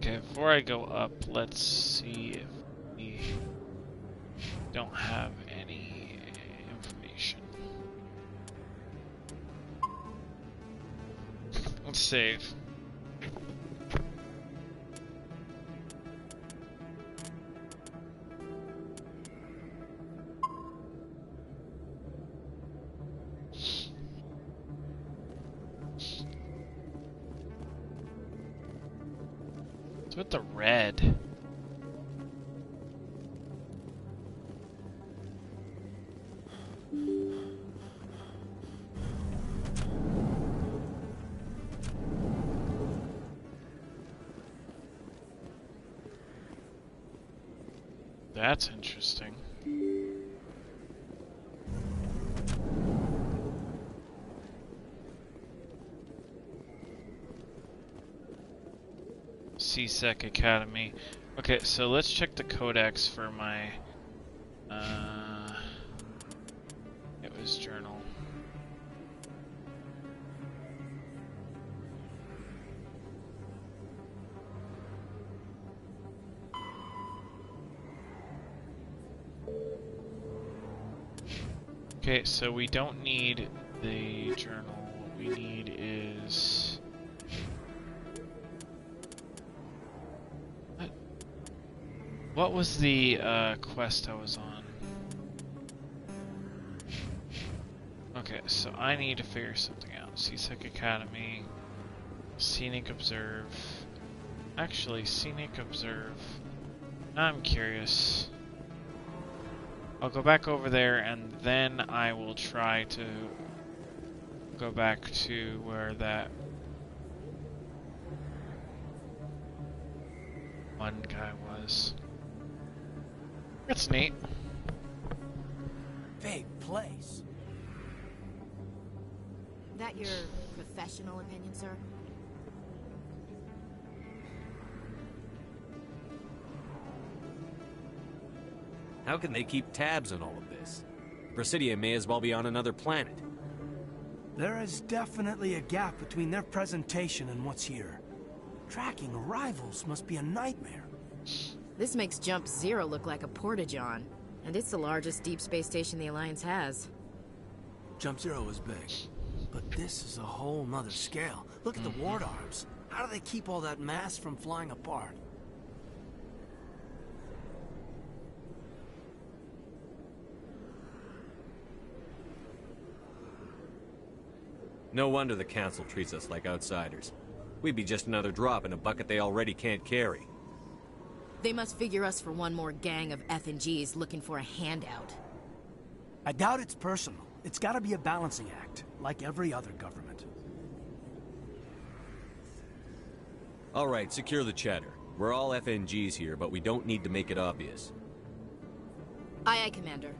P: Before I go up, let's see if we don't have any information. Let's save. With the red. That's interesting. C-Sec Academy. Okay, so let's check the codex for my it was journal. Okay, so we don't need the journal. What we need is... What was the quest I was on? Okay, so I need to figure something out. Seasick Academy, Scenic Observe. Actually, Scenic Observe. Now I'm curious. I'll go back over there and then I will try to go back to where that one guy was. That's neat.
G: Big place.
B: That your professional opinion, sir?
C: How can they keep tabs on all of this? Presidia may as well be on another planet.
G: There is definitely a gap between their presentation and what's here. Tracking arrivals must be a nightmare.
B: This makes Jump Zero look like a porta-john, and it's the largest deep space station the Alliance has.
G: Jump Zero is big, but this is a whole nother scale. Look at the ward arms. How do they keep all that mass from flying apart?
C: No wonder the Council treats us like outsiders. We'd be just another drop in a bucket they already can't carry.
B: They must figure us for one more gang of F&Gs looking for a handout.
G: I doubt it's personal. It's gotta be a balancing act, like every other government.
C: Alright, secure the chatter. We're all FNGs here, but we don't need to make it obvious.
B: Aye, aye, Commander.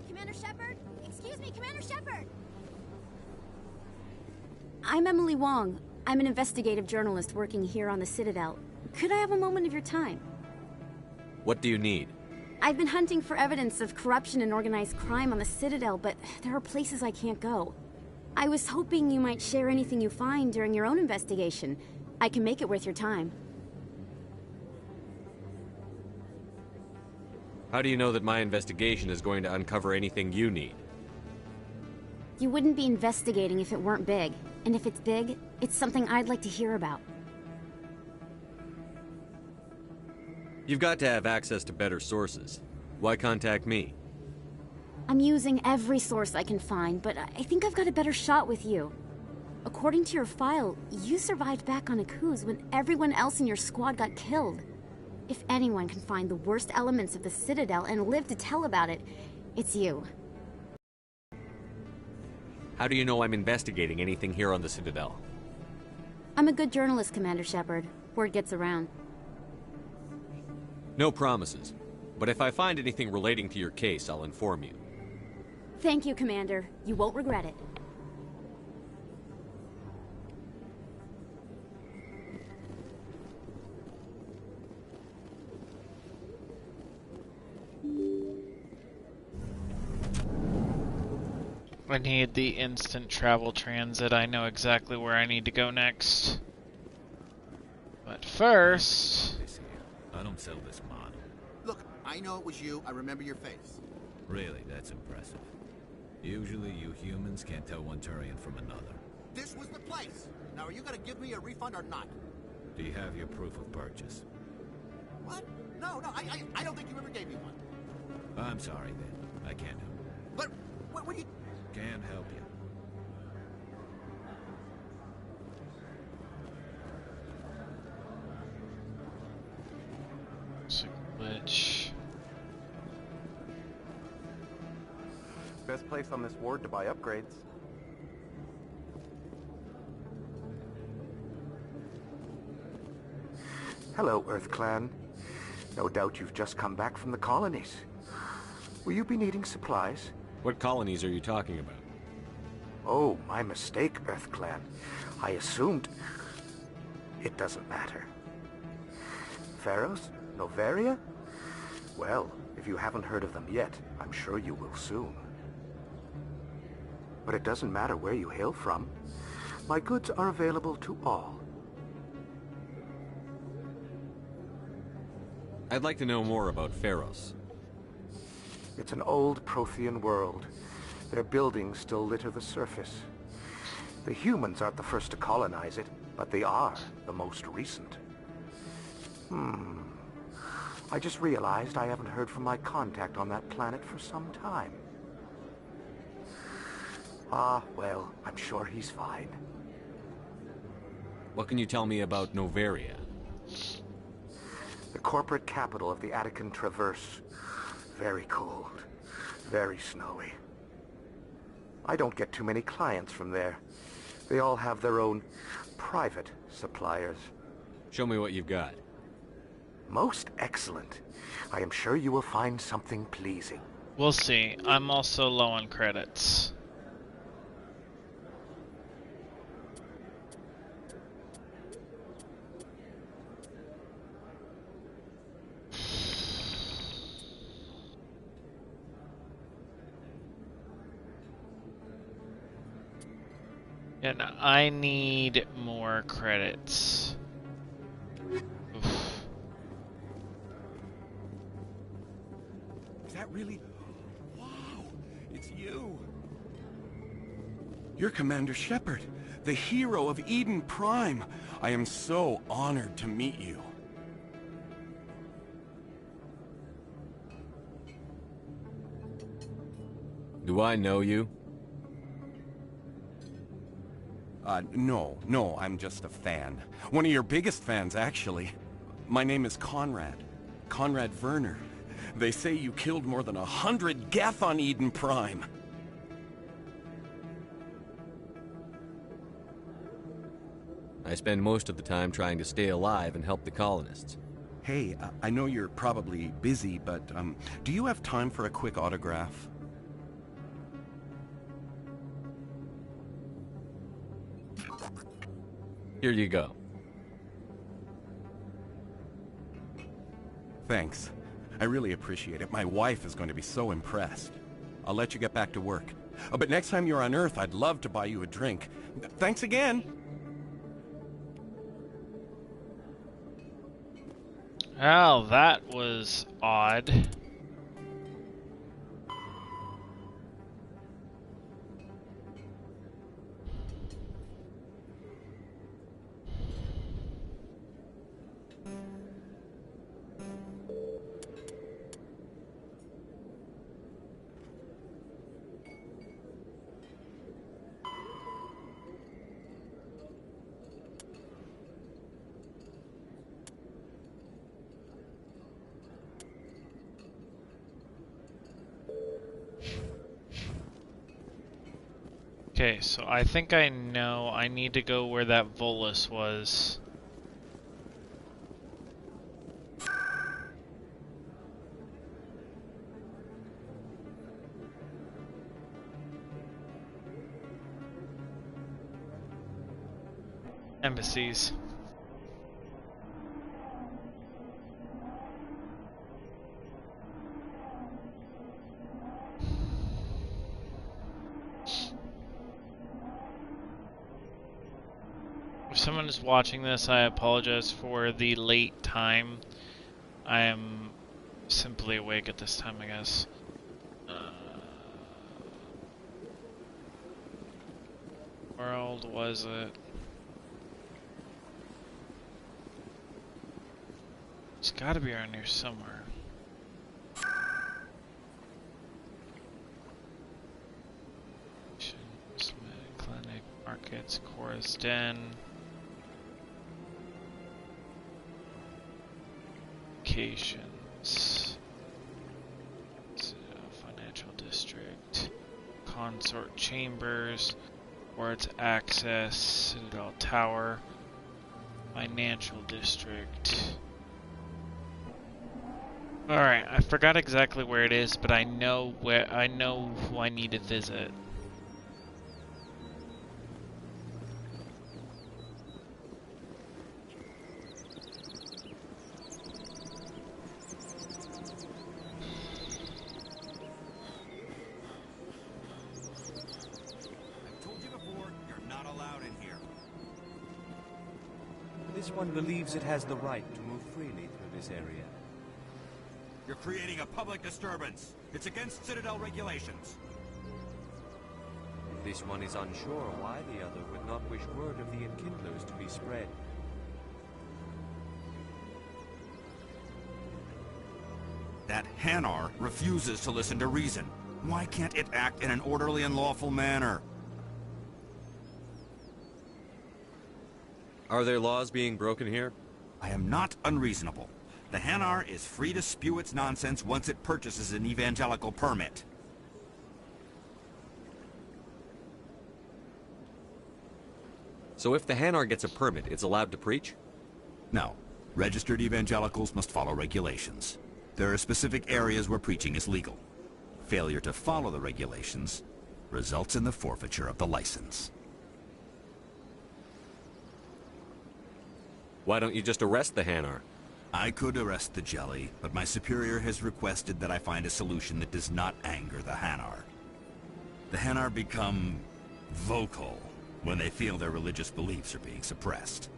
U: Commander Shepard? Excuse me, Commander Shepard! I'm Emily Wong. I'm an investigative journalist working here on the Citadel. Could I have a moment of your time?
C: What do you need?
U: I've been hunting for evidence of corruption and organized crime on the Citadel, but there are places I can't go. I was hoping you might share anything you find during your own investigation. I can make it worth your time.
C: How do you know that my investigation is going to uncover anything you need?
U: You wouldn't be investigating if it weren't big. And if it's big, it's something I'd like to hear about.
C: You've got to have access to better sources. Why contact me?
U: I'm using every source I can find, but I think I've got a better shot with you. According to your file, you survived back on Akuz when everyone else in your squad got killed. If anyone can find the worst elements of the Citadel and live to tell about it, it's you.
C: How do you know I'm investigating anything here on the Citadel?
U: I'm a good journalist, Commander Shepard. Word gets around.
C: No promises. But if I find anything relating to your case, I'll inform you.
U: Thank you, Commander. You won't regret it.
P: I need the instant travel transit. I know exactly where I need to go next. But first...
H: I don't sell this model.
F: Look, I know it was you. I remember your face.
H: Really, that's impressive. Usually you humans can't tell one Turian from another.
F: This was the place. Now, are you gonna give me a refund or not?
H: Do you have your proof of purchase?
F: What? No, I don't think you ever gave me one.
H: I'm sorry then. I can't help you.
F: But, what you...
H: Can't help you.
P: It's a glitch.
Q: Best place on this ward to buy upgrades. Hello, Earth Clan. No doubt you've just come back from the colonies. Will you be needing supplies?
C: What colonies are you talking about?
Q: Oh, my mistake, Earth Clan. I assumed... It doesn't matter. Pharaohs? Noveria? Well, if you haven't heard of them yet, I'm sure you will soon. But it doesn't matter where you hail from. My goods are available to all.
C: I'd like to know more about Pharos.
Q: It's an old Prothean world. Their buildings still litter the surface. The humans aren't the first to colonize it, but they are the most recent. I just realized I haven't heard from my contact on that planet for some time. Well, I'm sure he's fine.
C: What can you tell me about Noveria?
Q: The corporate capital of the Attican Traverse. Very cold. Very snowy. I don't get too many clients from there. They all have their own private suppliers.
C: Show me what you've got.
Q: Most excellent. I am sure you will find something pleasing.
P: We'll see. I'm also low on credits. And I need more credits.
O: Is that really? Wow, it's you. You're Commander Shepard, the hero of Eden Prime. I am so honored to meet you.
C: Do I know you?
O: No, I'm just a fan. One of your biggest fans, actually. My name is Conrad. Conrad Werner. They say you killed more than 100 Geth on Eden Prime.
C: I spend most of the time trying to stay alive and help the colonists.
O: Hey, I know you're probably busy, but do you have time for a quick autograph?
C: Here you go.
O: Thanks. I really appreciate it. My wife is going to be so impressed. I'll let you get back to work. But next time you're on Earth, I'd love to buy you a drink. Thanks again!
P: Well, that was odd. Okay, so I think I know I need to go where that Volus was. Embassies. If someone is watching this, I apologize for the late time. I am simply awake at this time, I guess. World was it? It's gotta be around here somewhere. Clinic, markets, Chorus Den. Locations. Financial district. Consort chambers. Wards access. Citadel Tower. Financial district. Alright, I forgot exactly where it is, but I know who I need to visit.
R: This one believes it has the right to move freely through this area.
J: You're creating a public disturbance. It's against Citadel regulations.
R: This one is unsure why the other would not wish word of the Enkindlers to be spread.
J: That Hanar refuses to listen to reason. Why can't it act in an orderly and lawful manner?
C: Are there laws being broken here?
J: I am not unreasonable. The Hanar is free to spew its nonsense once it purchases an evangelical permit.
C: So if the Hanar gets a permit, it's allowed to preach?
J: No. Registered evangelicals must follow regulations. There are specific areas where preaching is legal. Failure to follow the regulations results in the forfeiture of the license.
C: Why don't you just arrest the Hanar?
J: I could arrest the Jelly, but my superior has requested that I find a solution that does not anger the Hanar. The Hanar become vocal when they feel their religious beliefs are being suppressed.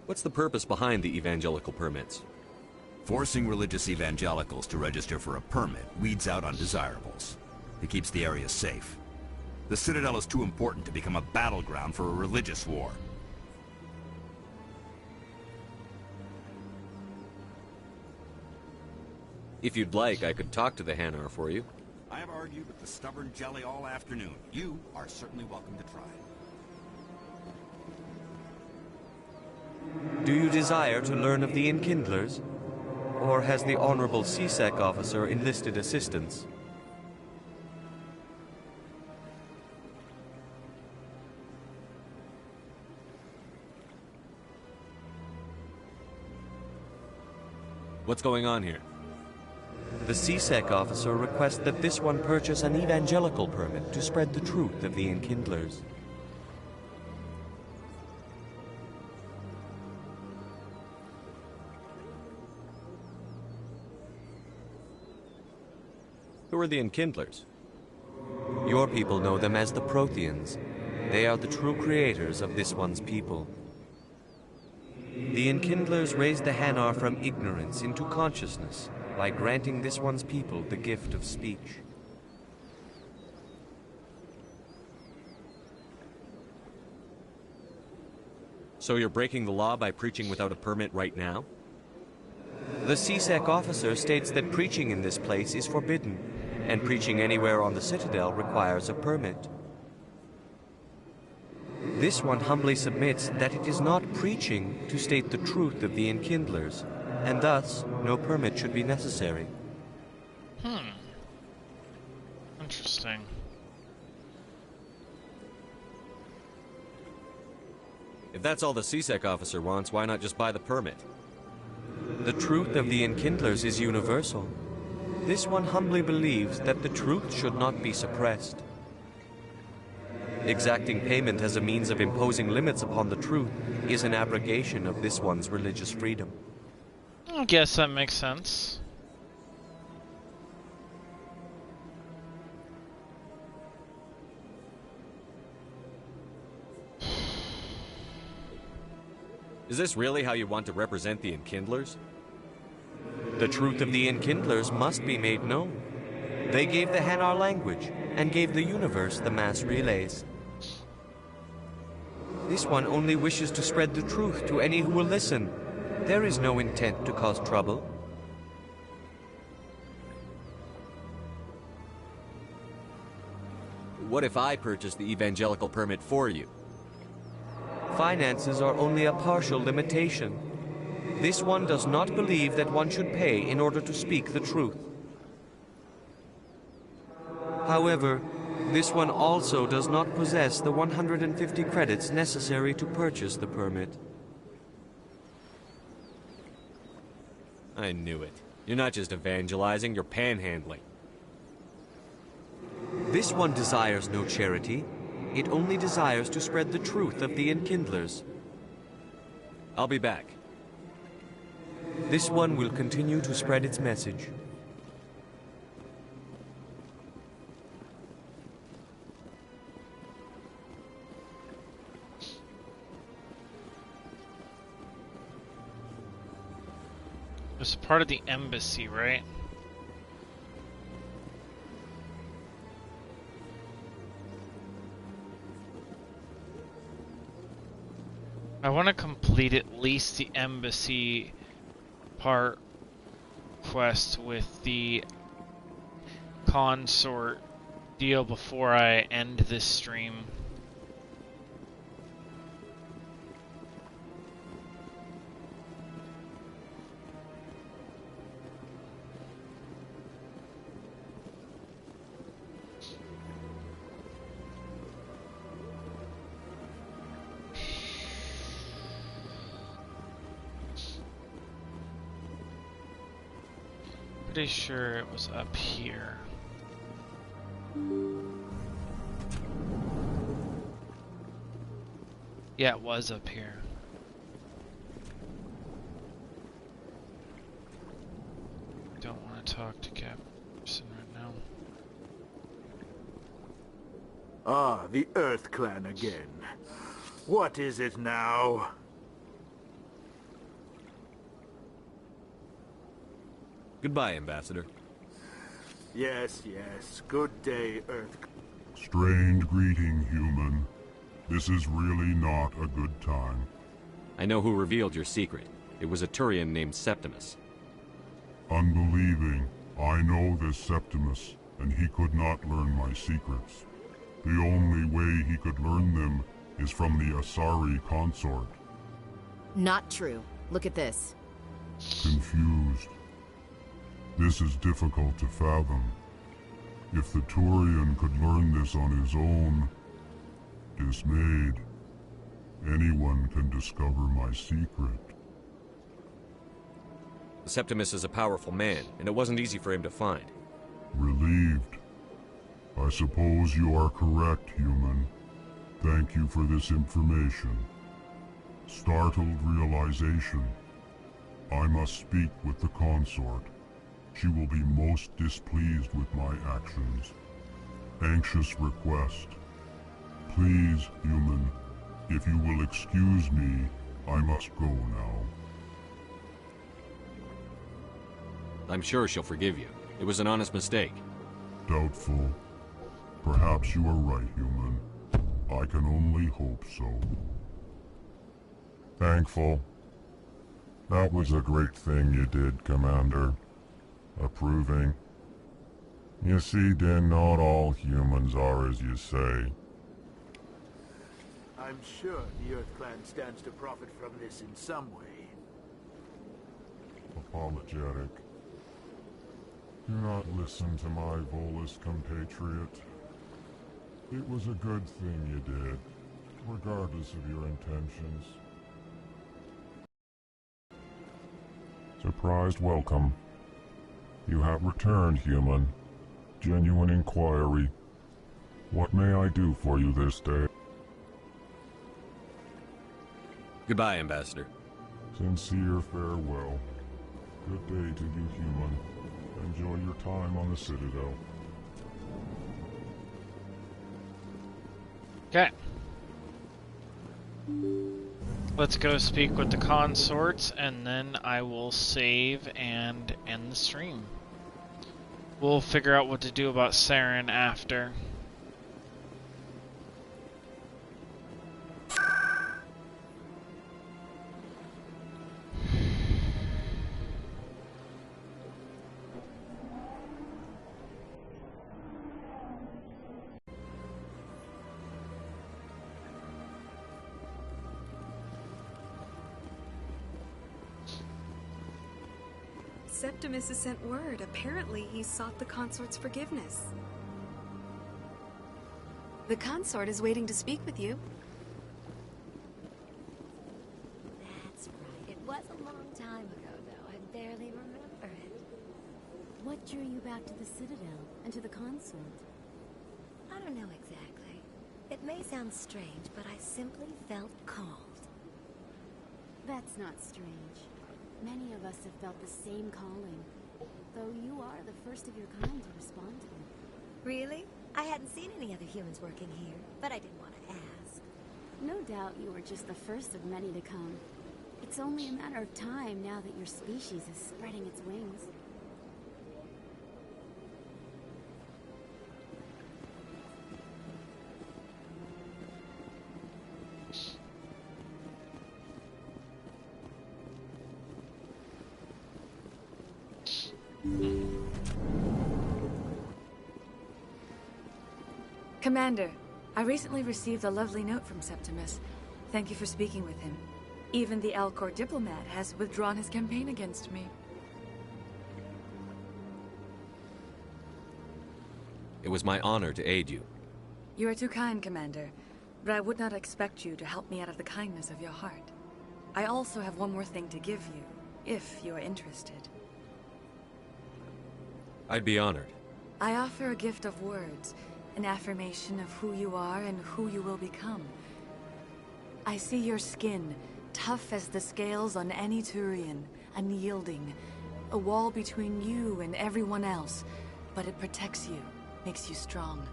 C: What's the purpose behind the evangelical permits?
J: Forcing religious evangelicals to register for a permit weeds out undesirables. It keeps the area safe. The Citadel is too important to become a battleground for a religious war.
C: If you'd like, I could talk to the Hanar for you.
J: I have argued with the stubborn Jelly all afternoon. You are certainly welcome to try.
R: Do you desire to learn of the Enkindlers? Or has the Honorable CSEC officer enlisted assistance?
C: What's going on here?
R: The CSEC officer requests that this one purchase an evangelical permit to spread the truth of the Enkindlers.
C: Who are the Enkindlers?
R: Your people know them as the Protheans. They are the true creators of this one's people. The Enkindlers raised the Hanar from ignorance into consciousness by granting this one's people the gift of speech.
C: So you're breaking the law by preaching without a permit right now?
R: The CSEC officer states that preaching in this place is forbidden, and preaching anywhere on the Citadel requires a permit. This one humbly submits that it is not preaching to state the truth of the Enkindlers, and thus no permit should be necessary.
P: Interesting.
C: If that's all the CSEC officer wants, why not just buy the permit?
R: The truth of the Enkindlers is universal. This one humbly believes that the truth should not be suppressed. Exacting payment as a means of imposing limits upon the truth is an abrogation of this one's religious freedom.
P: I guess that makes sense.
C: Is this really how you want to represent the Enkindlers?
R: The truth of the Enkindlers must be made known. They gave the Hanar language, and gave the universe the mass relays. This one only wishes to spread the truth to any who will listen. There is no intent to cause trouble.
C: What if I purchase the evangelical permit for you?
R: Finances are only a partial limitation. This one does not believe that one should pay in order to speak the truth. However, this one also does not possess the 150 credits necessary to purchase the permit.
C: I knew it. You're not just evangelizing, you're panhandling.
R: This one desires no charity. It only desires to spread the truth of the Enkindlers.
C: I'll be back.
R: This one will continue to spread its message.
P: It was part of the embassy, right? I want to complete at least the embassy part quest with the consort deal before I end this stream. Pretty sure it was up here. Yeah, it was up here. Don't want to talk to Captain right now.
Q: Ah, the Earth Clan again. What is it now?
C: Goodbye, Ambassador.
Q: Yes, yes. Good day, Earth.
S: Strange greeting, human. This is really not a good time.
C: I know who revealed your secret. It was a Turian named Septimus.
S: Unbelieving. I know this Septimus, and he could not learn my secrets. The only way he could learn them is from the Asari consort.
B: Not true. Look at this.
S: Confused. This is difficult to fathom. If the Turian could learn this on his own, dismayed, anyone can discover my secret.
C: Septimus is a powerful man, and it wasn't easy for him to find.
S: Relieved. I suppose you are correct, human. Thank you for this information. Startled realization. I must speak with the consort. She will be most displeased with my actions. Anxious request. Please, human, if you will excuse me, I must go now.
C: I'm sure she'll forgive you. It was an honest mistake.
S: Doubtful. Perhaps you are right, human. I can only hope so. Thankful. That was a great thing you did, Commander. Approving. You see, Din, not all humans are as you say.
Q: I'm sure the Earth Clan stands to profit from this in some way.
S: Apologetic. Do not listen to my Volus compatriot. It was a good thing you did, regardless of your intentions. Surprised welcome. You have returned, human. Genuine inquiry. What may I do for you this day?
C: Goodbye, Ambassador.
S: Sincere farewell. Good day to you, human. Enjoy your time on the Citadel.
P: Okay. Let's go speak with the consorts, and then I will save and end the stream. We'll figure out what to do about Saren after.
I: Septimus has sent word. Apparently, he sought the consort's forgiveness. The consort is waiting to speak with you.
T: That's right. It was a long time ago, though. I barely remember it.
U: What drew you back to the Citadel and to the consort?
T: I don't know exactly. It may sound strange, but I simply felt called.
U: That's not strange. Many of us have felt the same calling, though you are the first of your kind to respond to it.
T: Really? I hadn't seen any other humans working here, but I didn't want to ask.
U: No doubt you were just the first of many to come. It's only a matter of time now that your species is spreading its wings.
A: Commander, I recently received a lovely note from Septimus. Thank you for speaking with him. Even the Alcor diplomat has withdrawn his campaign against me.
C: It was my honor to aid you.
A: You are too kind, Commander, but I would not expect you to help me out of the kindness of your heart. I also have one more thing to give you, if you are interested.
C: I'd be honored.
A: I offer a gift of words, an affirmation of who you are and who you will become. I see your skin, tough as the scales on any Turian, unyielding, a wall between you and everyone else, but it protects you, makes you strong.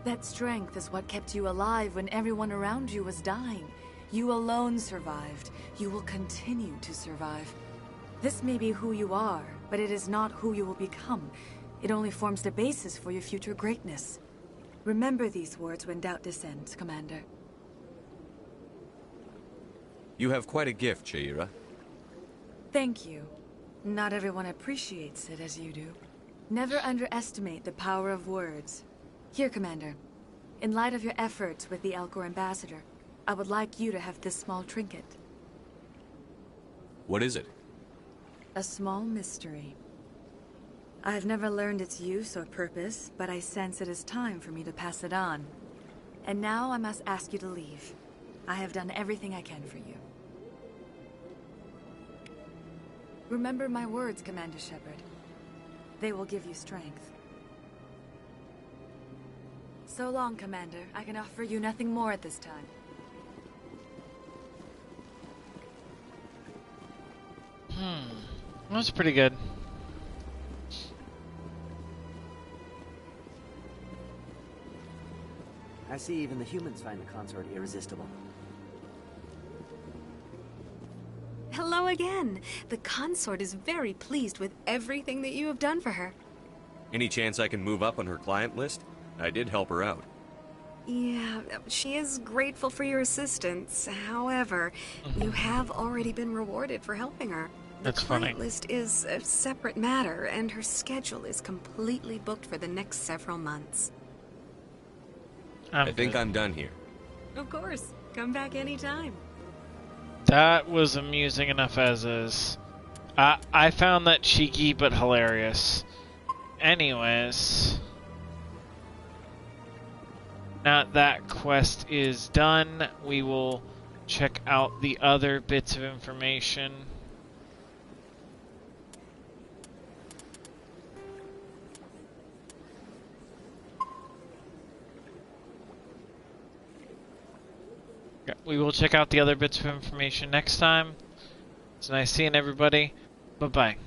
A: That strength is what kept you alive when everyone around you was dying. You alone survived. You will continue to survive. This may be who you are, but it is not who you will become. It only forms the basis for your future greatness. Remember these words when doubt descends, Commander.
C: You have quite a gift, Sha'ira.
A: Thank you. Not everyone appreciates it as you do. Never underestimate the power of words. Here, Commander. In light of your efforts with the Alcor ambassador, I would like you to have this small trinket.
C: What is it?
A: A small mystery. I have never learned its use or purpose, but I sense it is time for me to pass it on. And now I must ask you to leave. I have done everything I can for you. Remember my words, Commander Shepard. They will give you strength. So long, Commander. I can offer you nothing more at this time.
P: That's pretty good.
L: I see even the humans find the consort irresistible.
I: Hello again. The consort is very pleased with everything that you have done for her.
C: Any chance I can move up on her client list? I did help her out.
I: Yeah, she is grateful for your assistance. However, you have already been rewarded for helping her.
P: That's
I: the
P: funny.
I: client list is a separate matter, and her schedule is completely booked for the next several months.
C: I think I'm done here.
I: Of course. Come back anytime.
P: That was amusing enough as is. I found that cheeky but hilarious. Anyways. Now that quest is done, we will check out the other bits of information. We will check out the other bits of information next time. It's nice seeing everybody. Bye-bye.